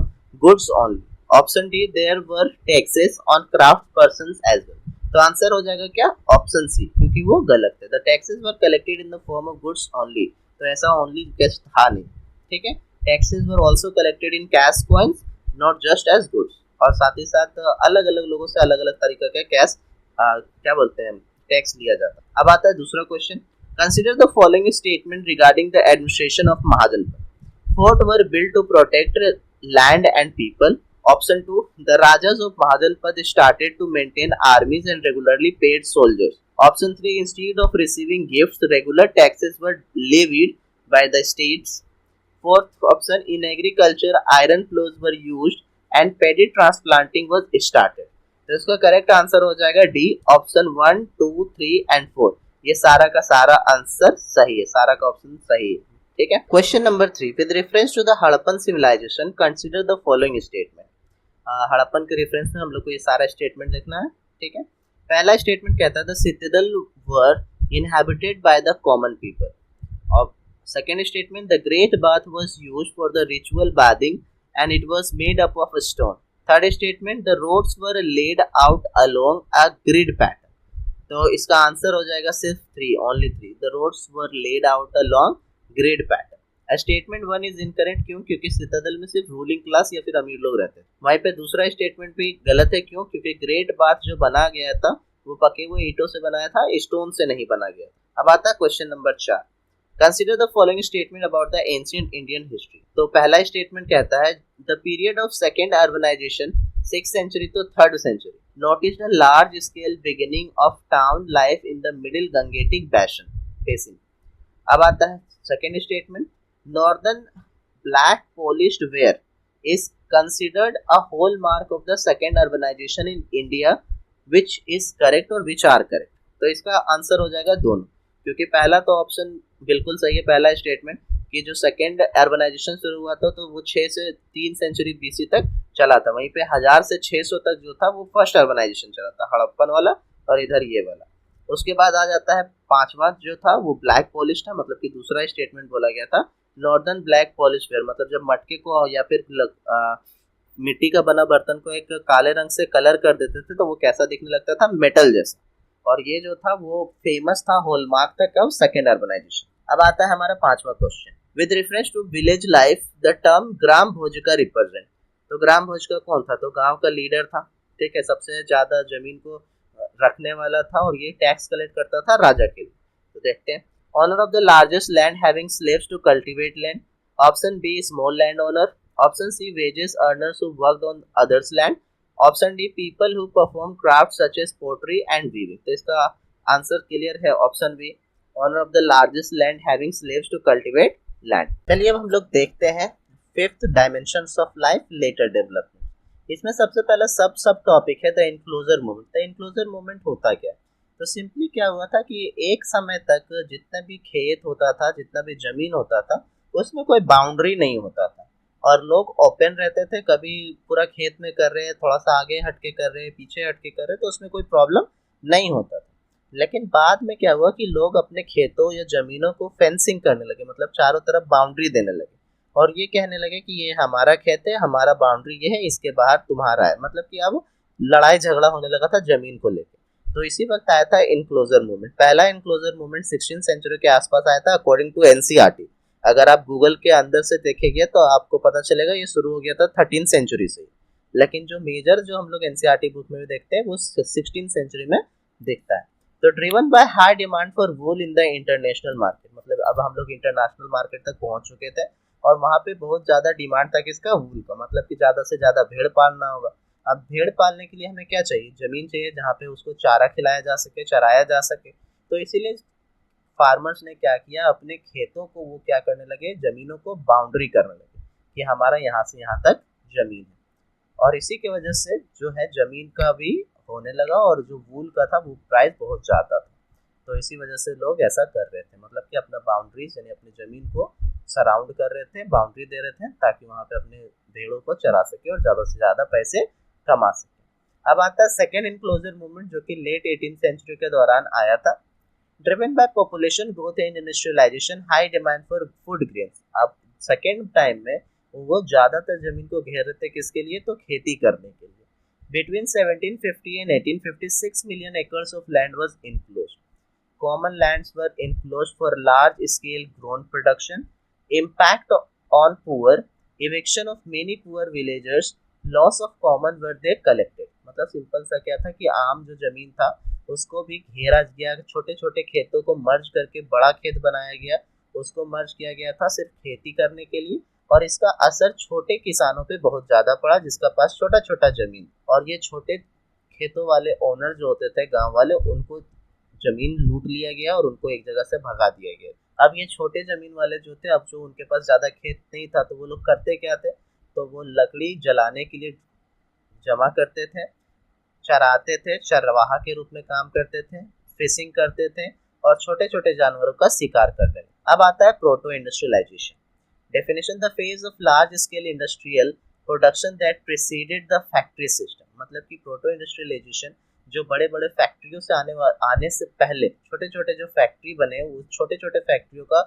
goods only. Option D, there were taxes on craft persons as well. तो answer हो जाएगा क्या, option C, क्योंकि वो गलत है। The taxes were collected in the form of goods only, तो ऐसा only कैश था नहीं, ठीक है। Taxes were also collected in cash coins, not just as goods, और साथ ही साथ अलग अलग लोगों से अलग अलग तरीके का कैश क्या बोलते हैं टैक्स लिया जाता। अब आता है दूसरा question, consider the following statement regarding the administration of Mahajanapada. Fort were built to protect land and people. Option 2, the rajas of Mahajanapada started to maintain armies and regularly paid soldiers. Option 3, instead of receiving gifts regular taxes were levied by the states. Fourth option, in agriculture iron ploughs were used and paddy transplanting was started. तो इसका correct answer हो जाएगा D, option 1, 2, 3 and 4, ये सारा का सारा answer सही है, सारा का ऑप्शन सही है, ठीक है। Question number 3, with reference to the Harappan civilisation consider the following statement. Harappan के रेफरेंस में हम लोग को ये सारा स्टेटमेंट लिखना है, ठीक है। पहला स्टेटमेंट कहता है the citadel were inhabited by the common people. और second statement, the great bath was used for the ritual bathing and it was made up of stone. Third statement, the roads were laid out along a grid pattern. तो इसका answer हो जाएगा सिर्फ 3, only 3, the roads were laid out along grid pattern. Statement 1 is incorrect, क्यों, क्योंकि Citadel में सिर्फ ruling class या फिर अमीर लोग रहते हैं। वहीं पे दूसरा स्टेटमेंट भी गलत है, क्यों, क्योंकि ग्रेट बाथ जो बना गया था वो पके हुए ईंटों से बनाया था, स्टोन से नहीं बना गया। अब आता है question number 4, consider the following statement about the ancient Indian history. तो पहला स्टेटमेंट कहता है the period of second urbanisation 6th century to 3rd century noticed a large scale beginning of town life in the middle Gangetic basin. अब आता है second statement, northern black polished where is considered a hallmark of the second urbanization in India, which is correct और which are correct। तो इसका answer हो जाएगा दोनों, क्योंकि पहला तो ऑप्शन बिल्कुल सही है, पहला स्टेटमेंट कि जो सेकेंड अर्बनाइजेशन शुरू हुआ था तो वो 6 से 3 सेंचुरी बीसी तक चला था, वहीं पे 1000 से 600 तक जो था वो फर्स्ट अर्बनाइजेशन चला था, हड़प्पन वाला, और इधर ये वाला। उसके बाद आ जाता है पांचवा जो था वो ब्लैक पॉलिश था, मतलब कि दूसरा स्टेटमेंट बोला गया था नॉर्दर्न ब्लैक पॉलिश वेयर, मतलब जब मटके को या फिर मिट्टी का बना बर्तन को एक काले रंग से कलर कर देते थे तो वो कैसा दिखने लगता था, मेटल जैसा। और ये जो था वो फेमस था, हॉलमार्क था कब, सेकेंड अर्बनाइजेशन। अब आता है हमारा पांचवा question, with reference to village life the term gram bhoj का रिप्रेजेंट। तो ग्राम भोज का कौन था, तो गांव का लीडर था, ठीक है, सबसे ज्यादा जमीन को रखने वाला था और ये टैक्स कलेक्ट करता था राजा के लिए। तो देखते हैं, owner of the largest land having slaves to cultivate land, option B small land owner, option C wages earners who worked on others land, option D people who perform craft such as pottery and weaving. तो इसका answer clear है, option B, owner of the largest land having slaves to cultivate land. चलिए अब हम लोग देखते हैं fifth dimensions of life later development. इसमें सबसे पहला सब टॉपिक है the enclosure movement. The enclosure movement होता क्या है, तो सिंपली क्या हुआ था कि एक समय तक जितना भी खेत होता था, जितना भी जमीन होता था, उसमें कोई बाउंड्री नहीं होता था और लोग ओपन रहते थे, कभी पूरा खेत में कर रहे हैं, थोड़ा सा आगे हटके कर रहे हैं, पीछे हटके कर रहे हैं, तो उसमें कोई प्रॉब्लम नहीं होता था। लेकिन बाद में क्या हुआ कि लोग अपने खेतों या जमीनों को फेंसिंग करने लगे, मतलब चारों तरफ बाउंड्री देने लगे और ये कहने लगे कि ये हमारा खेत है, हमारा बाउंड्री ये है, इसके बाहर तुम्हारा है। मतलब कि अब लड़ाई झगड़ा होने लगा था जमीन को लेकर। तो इसी वक्त आया था इनक्लोजर मूवमेंट। पहला इनक्लोजर मूवमेंट 16th सेंचुरी के आसपास आया था अकॉर्डिंग टू एनसीईआरटी। अगर आप गूगल के अंदर से देखेंगे तो आपको पता चलेगा ये शुरू हो गया था 13th सेंचुरी से, लेकिन जो मेजर जो हम लोग एनसीईआरटी बुक में भी देखते हैं वो 16th सेंचुरी में दिखता है। तो driven by high demand for wool in the international market, मतलब अब हम लोग इंटरनेशनल मार्केट तक पहुंच चुके थे और वहां पे बहुत ज्यादा डिमांड था किसका, वूल का, मतलब कि ज्यादा से ज्यादा भेड़ पालना होगा। अब भेड़ पालने के लिए हमें क्या चाहिए, जमीन चाहिए जहाँ पे उसको चारा खिलाया जा सके, चराया जा सके। तो इसीलिए फार्मर्स ने क्या किया, अपने खेतों को वो क्या करने लगे, जमीनों को बाउंड्री करने लगे कि हमारा यहाँ से यहाँ तक जमीन है। और इसी की वजह से जो है जमीन का भी होने लगा और जो वूल का था वो प्राइस बहुत ज़्यादा था। तो इसी वजह से लोग ऐसा कर रहे थे, मतलब कि अपना बाउंड्रीज यानी अपनी ज़मीन को सराउंड कर रहे थे, बाउंड्री दे रहे थे ताकि वहाँ पे अपने भेड़ों को चरा सके और ज़्यादा से ज़्यादा पैसे कमा सके। अब आता है सेकेंड इनक्लोजर मूवमेंट जो कि लेट 18th सेंचुरी के दौरान आया था। Driven by population growth and industrialisation, high demand for food grains. अब सेकेंड टाइम में वो ज़्यादातर जमीन को घेर रहे थे किसके लिए, तो खेती करने के लिए। Between 1750 and 1850, 6 million acres of land was enclosed. Common lands were enclosed for large-scale grown production. Impact on poor, eviction of many poor villagers, loss of common were they collected. मतलब सिंपल सा क्या था कि आम जो जमीन था उसको भी घेरा गया, छोटे छोटे खेतों को मर्ज करके बड़ा खेत बनाया गया, उसको मर्ज किया गया था सिर्फ खेती करने के लिए। और इसका असर छोटे किसानों पे बहुत ज़्यादा पड़ा जिसका पास छोटा छोटा जमीन, और ये छोटे खेतों वाले ओनर जो होते थे गांव वाले, उनको जमीन लूट लिया गया और उनको एक जगह से भगा दिया गया। अब ये छोटे जमीन वाले जो थे, अब जो उनके पास ज़्यादा खेत नहीं था तो वो लोग करते क्या थे, तो वो लकड़ी जलाने के लिए जमा करते थे, चराते थे, चरवाहा के रूप में काम करते थे, फिशिंग करते थे और छोटे छोटे जानवरों का शिकार करते थे। अब आता है proto industrialisation. Definition, the phase of large scale industrial production that preceded the factory system. मतलब कि प्रोटो इंडस्ट्रियलाइजेशन जो बड़े बड़े फैक्ट्रियों से आने से पहले छोटे छोटे जो फैक्ट्री बने, उस छोटे छोटे फैक्ट्रियों का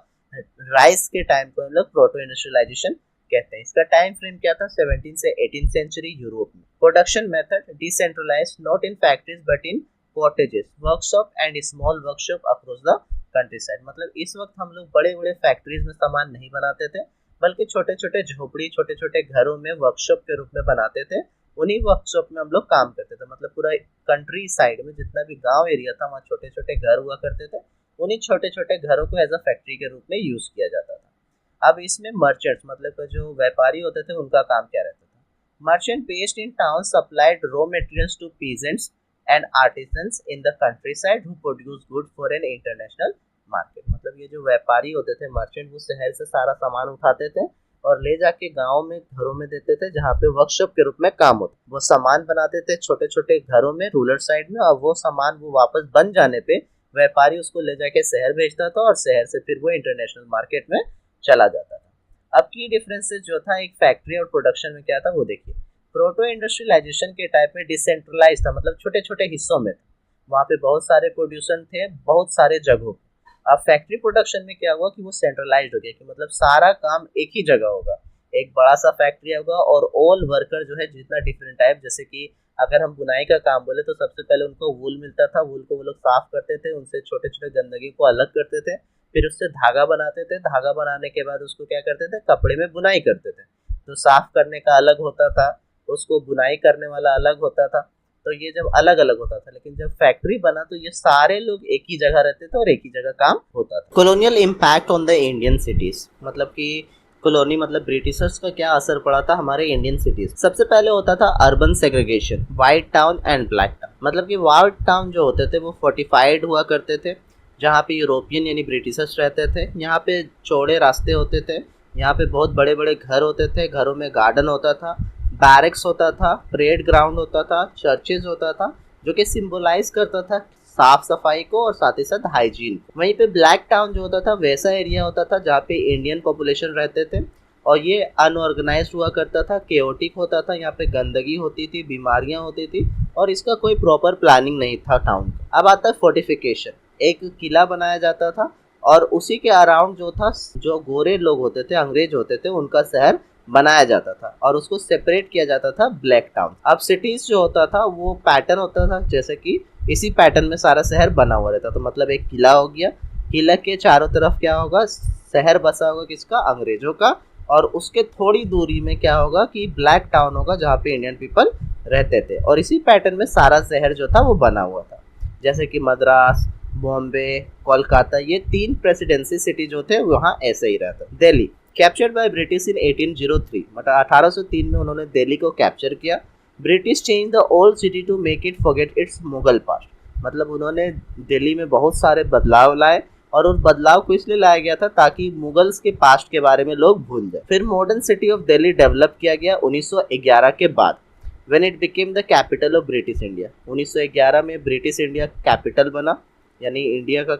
राइज के टाइम को हम लोग प्रोटो इंडस्ट्रियलाइजेशन कहते हैं। इसका टाइम फ्रेम क्या था, 17 से 18 सेंचुरी यूरोप में। Production method decentralised, not in factories but in cottages, workshop and small workshop across the countryside. मतलब इस वक्त हम लोग बड़े बड़े फैक्ट्रीज में सामान नहीं बनाते थे, बल्कि छोटे छोटे झोपड़ी, छोटे छोटे घरों में वर्कशॉप के रूप में बनाते थे। उन्हीं वर्कशॉप में हम लोग काम करते थे। मतलब पूरा कंट्री साइड में जितना भी गांव एरिया था वहाँ छोटे छोटे घर हुआ करते थे, उन्हीं छोटे छोटे घरों को एज अ फैक्ट्री के रूप में यूज किया जाता था। अब इसमें मर्चेंट्स मतलब जो व्यापारी होते थे उनका काम क्या रहता था, merchant based in town supplied raw materials to peasants and artisans in the countryside who produce good for an international market. मतलब ये जो व्यापारी होते थे मर्चेंट, वो शहर से सारा सामान उठाते थे और ले जाके गांव में घरों में देते थे जहाँ पे वर्कशॉप के रूप में काम होता। वो सामान बनाते थे छोटे छोटे घरों में रूरल साइड में, और वो सामान वो वापस बन जाने पे व्यापारी उसको ले जाके शहर भेजता था और शहर से फिर वो इंटरनेशनल मार्केट में चला जाता था। अब की डिफरेंसेस जो था एक फैक्ट्री और प्रोडक्शन में क्या था वो देखिए। प्रोटो इंडस्ट्रियलाइजेशन के टाइप में डिसेंट्रलाइज था, मतलब छोटे छोटे हिस्सों में था, वहाँ पे बहुत सारे प्रोड्यूसर थे बहुत सारे जगहों। अब फैक्ट्री प्रोडक्शन में क्या हुआ कि वो सेंट्रलाइज्ड हो गया, कि मतलब सारा काम एक ही जगह होगा, एक बड़ा सा फैक्ट्री होगा और ऑल वर्कर जो है जितना डिफरेंट टाइप, जैसे कि अगर हम बुनाई का काम बोले तो सबसे पहले उनको वूल मिलता था, वूल को वो लोग साफ करते थे, उनसे छोटे छोटे गंदगी को अलग करते थे, फिर उससे धागा बनाते थे, धागा बनाने के बाद उसको क्या करते थे, कपड़े में बुनाई करते थे। तो साफ करने का अलग होता था, उसको बुनाई करने वाला अलग होता था। तो ये जब अलग अलग होता था, लेकिन जब फैक्ट्री बना तो ये सारे लोग एक ही जगह रहते थे और एक ही जगह काम होता था। Colonial impact on the Indian cities, मतलब कि कॉलोनी मतलब ब्रिटिशर्स का क्या असर पड़ा था हमारे इंडियन सिटीज। सबसे पहले होता था urban segregation, white town and black town. मतलब कि व्हाइट टाउन जो होते थे वो फोर्टिफाइड हुआ करते थे, जहाँ पे यूरोपियन यानी ब्रिटिशर्स रहते थे। यहाँ पे चौड़े रास्ते होते थे, यहाँ पे बहुत बड़े बड़े घर होते थे, घरों में गार्डन होता था, बैरक्स होता था, परेड ग्राउंड होता था, चर्चेज होता था, जो कि सिंबलाइज करता था साफ सफाई को और साथ ही साथ हाइजीन। वहीं पे ब्लैक टाउन जो होता था वैसा एरिया होता था जहाँ पे इंडियन पॉपुलेशन रहते थे और ये अनऑर्गेनाइज्ड हुआ करता था, केओटिक होता था, यहाँ पे गंदगी होती थी, बीमारियां होती थी और इसका कोई प्रॉपर प्लानिंग नहीं था टाउन का। अब आता है फोर्टिफिकेशन, एक किला बनाया जाता था और उसी के अराउंड जो था, जो गोरे लोग होते थे, अंग्रेज होते थे, उनका शहर बनाया जाता था और उसको सेपरेट किया जाता था ब्लैक टाउन। अब सिटीज जो होता था वो पैटर्न होता था, जैसे कि इसी पैटर्न में सारा शहर बना हुआ रहता। तो मतलब एक किला हो गया, किला के चारों तरफ क्या होगा, शहर बसा होगा किसका, अंग्रेजों का, और उसके थोड़ी दूरी में क्या होगा कि ब्लैक टाउन होगा जहाँ पे इंडियन पीपल रहते थे और इसी पैटर्न में सारा शहर जो था वो बना हुआ था। जैसे कि मद्रास, बॉम्बे, कोलकाता, ये 3 प्रेसिडेंसी सिटी जो थे वहाँ ऐसे ही रहता। दिल्ली कैप्चर्ड बाय ब्रिटिश इन 1803, मतलब 1803 में उन्होंने दिल्ली को कैप्चर किया। British change the old city to make it forget its Mughal past, मतलब उन्होंने दिल्ली में बहुत सारे बदलाव लाए और उस बदलाव को इसलिए लाया गया था ताकि मुगल्स के पास्ट के बारे में लोग भूल जाए। फिर modern city of Delhi develop किया गया 1911 के बाद, when it became the capital of British India. 1911 में ब्रिटिश इंडिया कैपिटल बना, यानी इंडिया का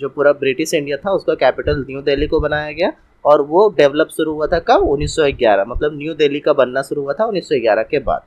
जो पूरा ब्रिटिश इंडिया था उसका कैपिटल न्यू दिल्ली को बनाया गया और वो डेवलप शुरू हुआ था कब, 1911, मतलब न्यू दिल्ली का बनना शुरू हुआ था 1911 के बाद।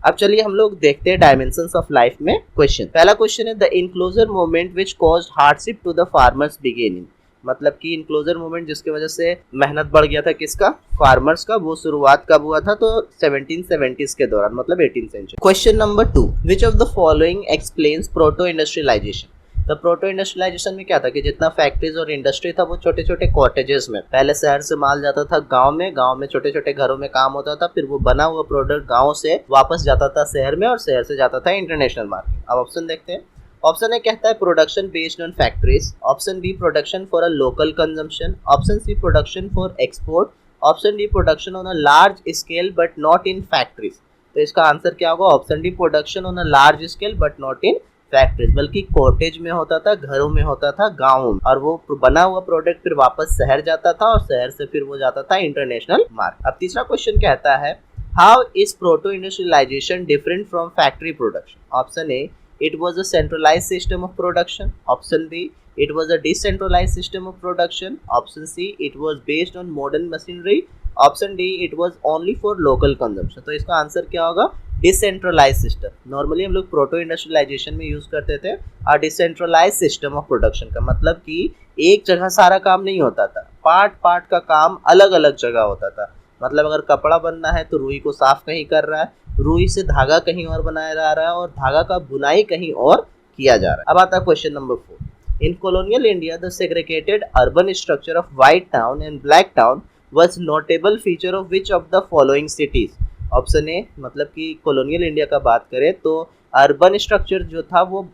अब चलिए हम लोग देखते हैं डायमेंशंस ऑफ लाइफ में क्वेश्चन। पहला क्वेश्चन है the enclosure movement which caused hardship to the farmers beginning, मतलब कि इनक्लोजर मूवमेंट जिसकी वजह से मेहनत बढ़ गया था किसका, फार्मर्स का, वो शुरुआत कब हुआ था, तो 1770s के दौरान, मतलब 18th century. Question number 2, which of the following explains proto industrialisation. तो प्रोटो इंडस्ट्रियलाइजेशन में क्या था कि जितना फैक्ट्रीज और इंडस्ट्री था वो छोटे छोटे कॉटेजेस में, पहले शहर से माल जाता था गांव में छोटे छोटे घरों में काम होता था, फिर वो बना हुआ प्रोडक्ट गांव से वापस जाता था शहर में और शहर से जाता था इंटरनेशनल मार्केट। अब ऑप्शन देखते हैं। ऑप्शन ए कहता है production based on factories, option B production for a local consumption, option C production for export, option D production on a large scale but not in factories. तो इसका answer क्या होगा, option D production on a large scale but not in factories, बल्कि cottage में होता था, घरों में होता था, गाँव में, और वो बना हुआ प्रोडक्ट फिर वापस शहर जाता था और शहर से फिर वो जाता था इंटरनेशनल मार्केट। अब तीसरा क्वेश्चन कहता है how is proto industrialisation different from factory production. Option A it was a centralized system of production, option B it was a decentralized system of production, option C it was based on modern machinery, option D it was only for local consumption। तो इसका answer क्या होगा, decentralise system. Normally हम लोग proto industrialisation में use करते थे और डिसेंट्रलाइज सिस्टम ऑफ प्रोडक्शन का मतलब कि एक जगह सारा काम नहीं होता था, पार्ट पार्ट का काम अलग अलग जगह होता था। मतलब अगर कपड़ा बनना है तो रुई को साफ कहीं कर रहा है, रुई से धागा कहीं और बनाया जा रहा है और धागा का बुनाई कहीं और किया जा रहा है। अब आता है question number 4, in colonial India the segregated urban structure of white town and black town was notable feature of which of the following cities. Option A, मतलब कि कॉलोनियल इंडिया का बात करें तो अर्बन स्ट्रक्चर जो था वो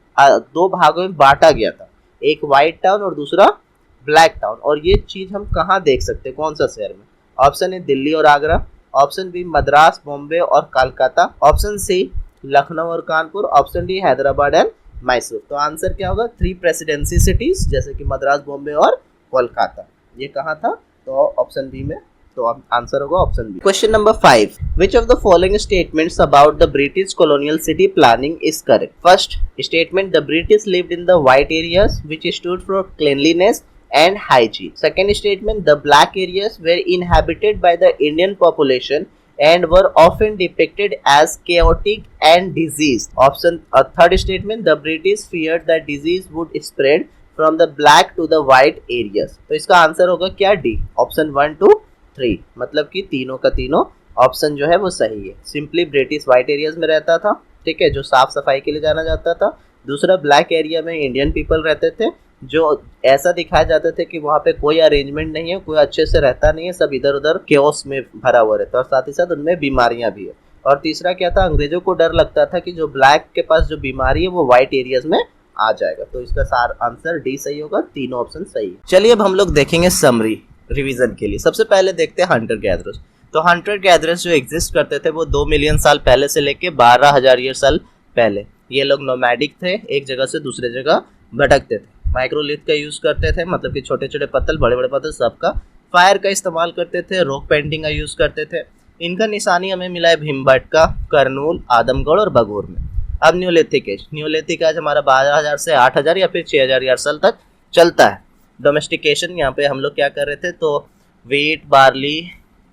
2 भागों में बांटा गया था, एक व्हाइट टाउन और दूसरा ब्लैक टाउन। और ये चीज हम कहाँ देख सकते हैं, कौन सा शहर में। ऑप्शन ए दिल्ली और आगरा, ऑप्शन बी मद्रास, बॉम्बे और कोलकाता, ऑप्शन सी लखनऊ और Kanpur, option D Hyderabad and Mysore. तो आंसर क्या होगा, 3 प्रेसिडेंसी सिटीज जैसे कि मद्रास, बॉम्बे और कोलकाता। ये कहाँ था, तो ऑप्शन बी में, तो आंसर होगा option B. Question number 5, which of the following statements about the British colonial city planning is correct? First statement, the British lived in the white areas which stood for cleanliness and hygiene. Second statement, the black areas were inhabited by the Indian population and were often depicted as chaotic and diseased. Third statement, the British feared that disease would spread from the black to the white areas. तो इसका answer होगा क्या, D, option 1 2 3, मतलब कि तीनों का तीनों option जो है वो सही है। सिंपली ब्रिटिश व्हाइट एरियाज में रहता था ठीक है, जो साफ सफाई के लिए जाना जाता था। दूसरा, ब्लैक एरिया में इंडियन पीपल रहते थे, जो ऐसा दिखाए जाते थे कि वहाँ पे कोई अरेंजमेंट नहीं है, कोई अच्छे से रहता नहीं है, सब इधर उधर केओस में भरा हुआ रहता है और साथ ही साथ उनमें बीमारियां भी है। और तीसरा क्या था, अंग्रेजों को डर लगता था कि जो ब्लैक के पास जो बीमारी है वो व्हाइट एरियाज में आ जाएगा। तो इसका सार आंसर डी सही होगा, तीनों ऑप्शन सही है। चलिए अब हम लोग देखेंगे समरी रिवीजन के लिए। सबसे पहले देखते हैं हंटर गैदरर्स। तो हंटर गैदरर्स जो एग्जिस्ट करते थे वो 2 मिलियन साल पहले से लेके 12,000 ईयर साल पहले। ये लोग नोमैडिक थे, एक जगह से दूसरे जगह भटकते थे। माइक्रोलिथ का यूज करते थे, मतलब कि छोटे छोटे पत्थर, बड़े बड़े पत्थर सबका। फायर का इस्तेमाल करते थे, रॉक पेंटिंग का यूज करते थे। इनका निशानी हमें मिला है भीमबटका, करनूल, आदमगढ़ और बगोर में। अब न्यूलिथिक एज। न्यूलिथिक एज हमारा 12,000 से 8,000 या फिर 6,000 ईयर साल तक चलता है। डोमेस्टिकेशन, यहाँ पे हम लोग क्या कर रहे थे, तो वीट बार्ली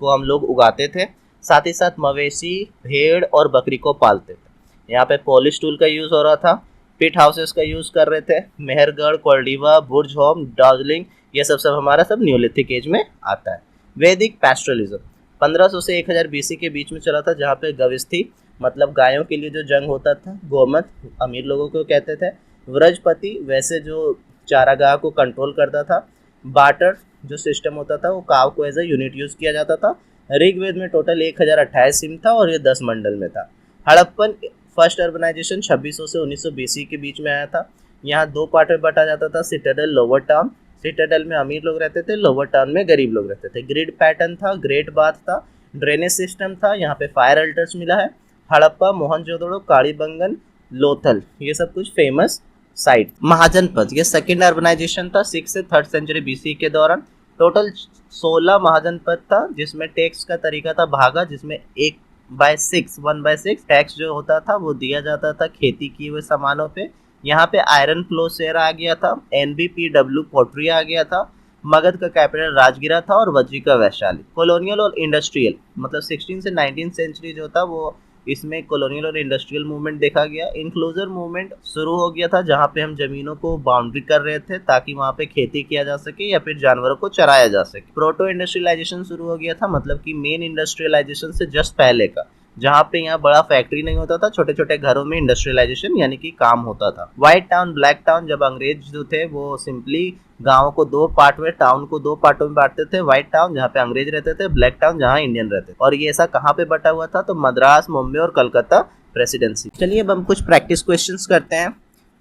को हम लोग उगाते थे, साथ ही साथ मवेशी, भेड़ और बकरी को पालते थे। यहाँ पे पॉलिश टूल का यूज हो रहा था, पिट हाउसेस का यूज कर रहे थे, मेहरगढ़, कोल्डिवा, बुर्ज होम, दार्जिलिंग, ये सब हमारा सब न्यूलिथिक एज में आता है। वैदिक पैस्टरलिज्म 1500 से 1000 बीसी के बीच में चला था, जहाँ पे गविस्थी मतलब गायों के लिए जो जंग होता था, गोमत अमीर लोगों को कहते थे, व्रजपति वैसे जो चारागाह को कंट्रोल करता था, बाटर जो सिस्टम होता था वो काव को एज ए यूनिट यूज किया जाता था। ऋग्वेद में टोटल 1028 सिम था और ये 10 मंडल में था। हड़प्पन फर्स्ट अर्बनाइजेशन 2600 से 1900 बीसी के बीच में आया था। यहाँ 2 पार्ट में बांटा जाता था, सिटाडेल, लोअर टाउन। सिटाडेल में अमीर लोग रहते थे, लोअर टाउन में गरीब लोग रहते थे। ग्रिड पैटर्न था, ग्रेट बाथ था, ड्रेनेज सिस्टम था, यहाँ पे फायर अल्टर्स मिला है। हड़प्पा, मोहनजोदड़ो, कालीबंगन, लोथल, ये सब कुछ फेमस साइट। महाजनपद, ये सेकेंड अर्बनाइजेशन था 6 से 3rd सेंचुरी बीसी के दौरान। टोटल 16 महाजनपद था, जिसमें टैक्स का तरीका था भागा, जिसमें 1/6 टैक्स जो होता था वो दिया जाता था खेती किए हुए सामानों पे। यहाँ पे आयरन फ्लो शेयर आ गया था, NBPW पोट्री आ गया था, मगध का कैपिटल राजगिरा था और वज्री का वैशाली। कॉलोनियल और इंडस्ट्रियल, मतलब 16 से 19 सेंचुरी जो था वो इसमें कॉलोनियल और इंडस्ट्रियल मूवमेंट देखा गया। इनक्लोजर मूवमेंट शुरू हो गया था, जहाँ पे हम जमीनों को बाउंड्री कर रहे थे ताकि वहाँ पे खेती किया जा सके या फिर जानवरों को चराया जा सके। प्रोटो इंडस्ट्रियलाइजेशन शुरू हो गया था, मतलब कि मेन इंडस्ट्रियलाइजेशन से जस्ट पहले का, जहाँ पे यहाँ बड़ा फैक्ट्री नहीं होता था, छोटे छोटे घरों में इंडस्ट्रियलाइजेशन यानी कि काम होता था। व्हाइट टाउन, ब्लैक टाउन, जब अंग्रेज जो थे वो सिंपली गाँव को 2 पार्ट में, टाउन को 2 पार्टों में बांटते थे। व्हाइट टाउन जहाँ पे अंग्रेज रहते थे, ब्लैक टाउन जहाँ इंडियन रहते थे। और ये ऐसा कहाँ पे बटा हुआ था, तो मद्रास, मुंबई और कलकत्ता प्रेसिडेंसी। चलिए अब हम कुछ प्रैक्टिस क्वेश्चंस करते हैं।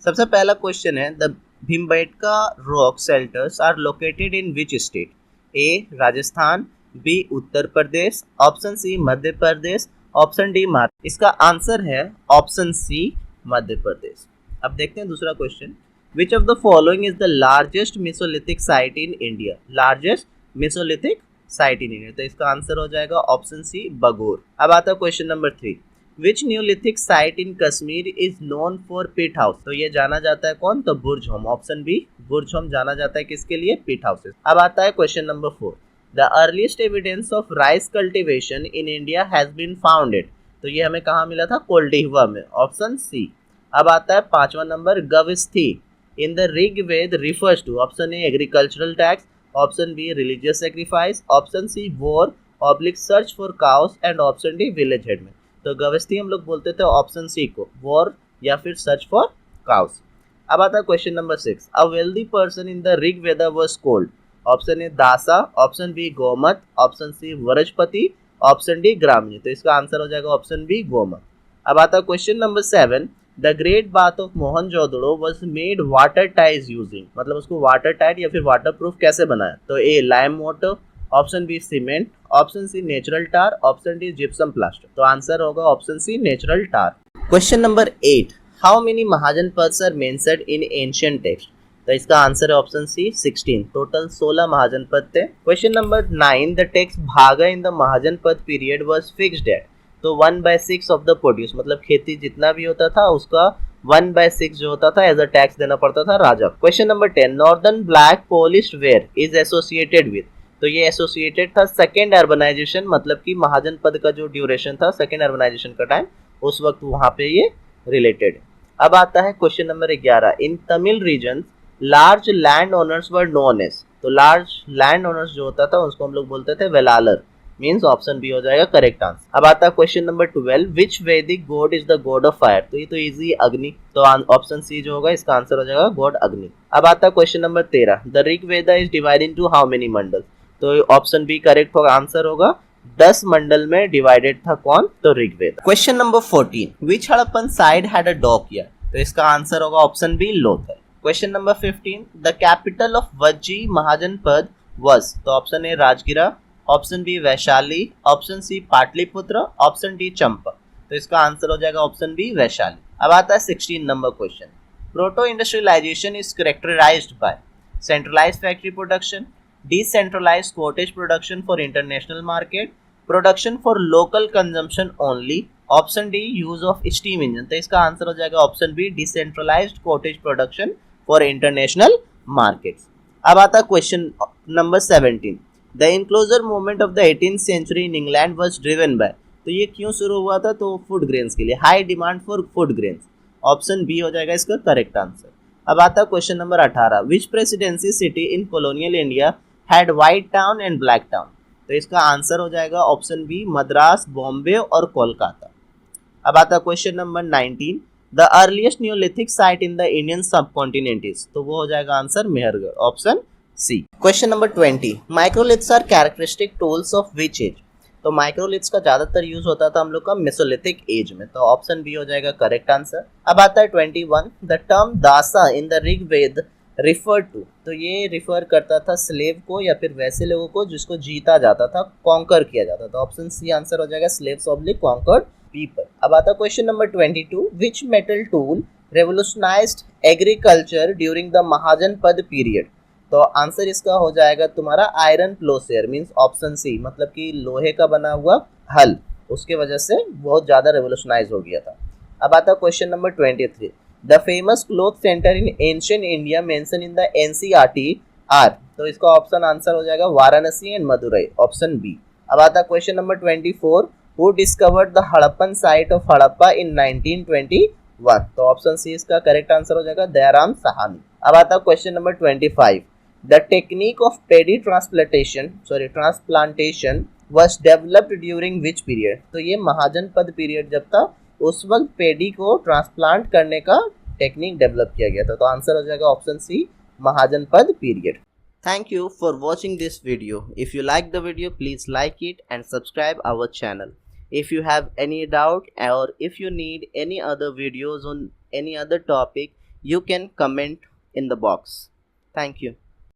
सबसे पहला क्वेश्चन है, the Bhimbetka rock shelters are located in which state? A Rajasthan, B Uttar Pradesh, option C Madhya Pradesh, option D Maharashtra. इसका आंसर है ऑप्शन सी मध्य प्रदेश। अब देखते हैं दूसरा question, which of the following is the largest mesolithic site in India? Largest mesolithic site in India, तो इसका answer हो जाएगा ऑप्शन सी बगोर। अब आता है question number 3, which neolithic site in Kashmir is known for pit house? तो ये जाना जाता है कौन, तो Burzahom. Option B Burzahom जाना जाता है किसके लिए, पिट हाउसेस। अब आता है question number 4, the earliest evidence of rice cultivation in India has been founded? तो ये हमें कहाँ मिला था, कोल्डिवा में, ऑप्शन सी। अब आता है 5वां number, Gavishti in the Rigveda refers to? Option A agricultural tax, option B religious sacrifice, option C war oblique search for cows and option D village headmen. तो गविस्थी हम लोग बोलते थे ऑप्शन सी को, वॉर या फिर सर्च फॉर काउस। अब आता है question number 6, a wealthy person in the Rigveda was called? Option A Dasa, option B Gomat, option C Vrajapati, option D Gramin. तो इसका आंसर हो जाएगा ऑप्शन बी गोमत। अब आता है question number 7, the great bath of Mohenjodaro was made water ties using? मतलब उसको water tight या फिर वाटर प्रूफ कैसे बनाया? तो A lime water, option B cement, option C natural tar, option D gypsum plaster. तो आंसर होगा option C natural tar. Question number 8, how many Mahajanapadas are mentioned in ancient text? तो इसका answer है option C 16। Total 16 महाजनपद थे। Question number 9, the tax bhaga in the Mahajanapada period was fixed at? तो 1/6 of the produce, मतलब खेती जितना भी होता था उसका 1/6 जो होता था एज अ टैक्स देना पड़ता था राजा। Question number 10, northern black polished ware is associated with? तो ये एसोसिएटेड था सेकेंड अर्बनाइजेशन, मतलब कि महाजनपद का जो ड्यूरेशन था सेकेंड अर्बनाइजेशन का टाइम, उस वक्त वहां पे ये रिलेटेड। अब आता है question number 11, in Tamil region large land owners were known as? तो लार्ज लैंड ओनर्स जो होता था उसको हम लोग बोलते थे वेलालर। मीन्स ऑप्शन बी हो जाएगा करेक्ट आंसर। अब आता है क्वेश्चन नंबर 12, विच वैदिक God is the God of fire. तो ये तो इजी, अग्नि, तो ऑप्शन सी जो होगा इसका आंसर हो जाएगा गॉड अग्नि। अब आता है question number 13, the Rigveda is divided into how many mandal. तो ऑप्शन बी करेक्ट होगा, आंसर होगा 10 मंडल में डिवाइडेड था कौन, तो Rigveda. Question number 14, which Harappan site had a dockyard. तो इसका आंसर होगा option B Lothal. Question number 15, the capital of Vajji Mahajanapada was, तो option A Rajgir, option B Vaishali, option C Pataliputra, option D चंपा। तो इसका आंसर हो जाएगा ऑप्शन बी वैशाली। अब आता है 16 number question, proto industrialisation is characterised by centralised factory production, decentralized cottage production for international market, production for local consumption only, option D use of steam engine. तो इसका answer हो जाएगा option B decentralised cottage production for international markets. अब आता question number 17, the enclosure movement of the 18th century in England was driven by. तो ये क्यों शुरू हुआ था, तो फूड ग्रेन्स के लिए, high demand for food grains, option B हो जाएगा इसका करेक्ट आंसर। अब आता question number 18, which presidency city in colonial India had white town and black town. तो इसका आंसर हो जाएगा ऑप्शन बी मद्रास, बॉम्बे और कोलकाता। अब आता question number 19, the earliest neolithic site in the Indian subcontinent is. तो वो हो जाएगा answer Mehrgarh, option C. Question number 20, microliths are characteristic tools of which age. तो माइक्रोलिथ्स का ज्यादातर यूज होता था हम लोग का मेसोलिथिक एज में, तो ऑप्शन बी हो जाएगा करेक्ट आंसर। अब आता है 21, the term dasa in the Rigveda refer to. तो ये रिफर करता था स्लेव को या फिर वैसे लोगों को जिसको जीता जाता था, कॉन्कर किया जाता था, ऑप्शन सी आंसर हो जाएगा स्लेव्स ऑब्लिक कॉन्कर्ड पीपल। अब आता question number 22, which metal tool revolutionised agriculture during the Mahajanapada period. तो आंसर इसका हो जाएगा तुम्हारा iron ploughshare, means option C, मतलब कि लोहे का बना हुआ हल, उसके वजह से बहुत ज्यादा रेवोल्यूशनाइज हो गया था। अब आता question number 23, the famous cloth centre in ancient India mention in the NCERT are. तो इसका ऑप्शन आंसर हो जाएगा Varanasi and Madurai, option B. अब आता question number 24, who discovered the Harappan site of Harappa in 1921। तो ऑप्शन सी इसका करेक्ट आंसर हो जाएगा दयाराम साहनी। अब आता question number 25, the technique of pedi transplantation was developed during which period। तो ये महाजनपद पीरियड जब था उस वक्त पेडी को ट्रांसप्लांट करने का टेक्निक डेवलप किया गया था, तो आंसर हो जाएगा option C Mahajanapada period. Thank you for watching this video. If you like the video please like it and subscribe our channel. If you have any doubt or if you need any other videos on any other topic, you can comment in the box. Thank you.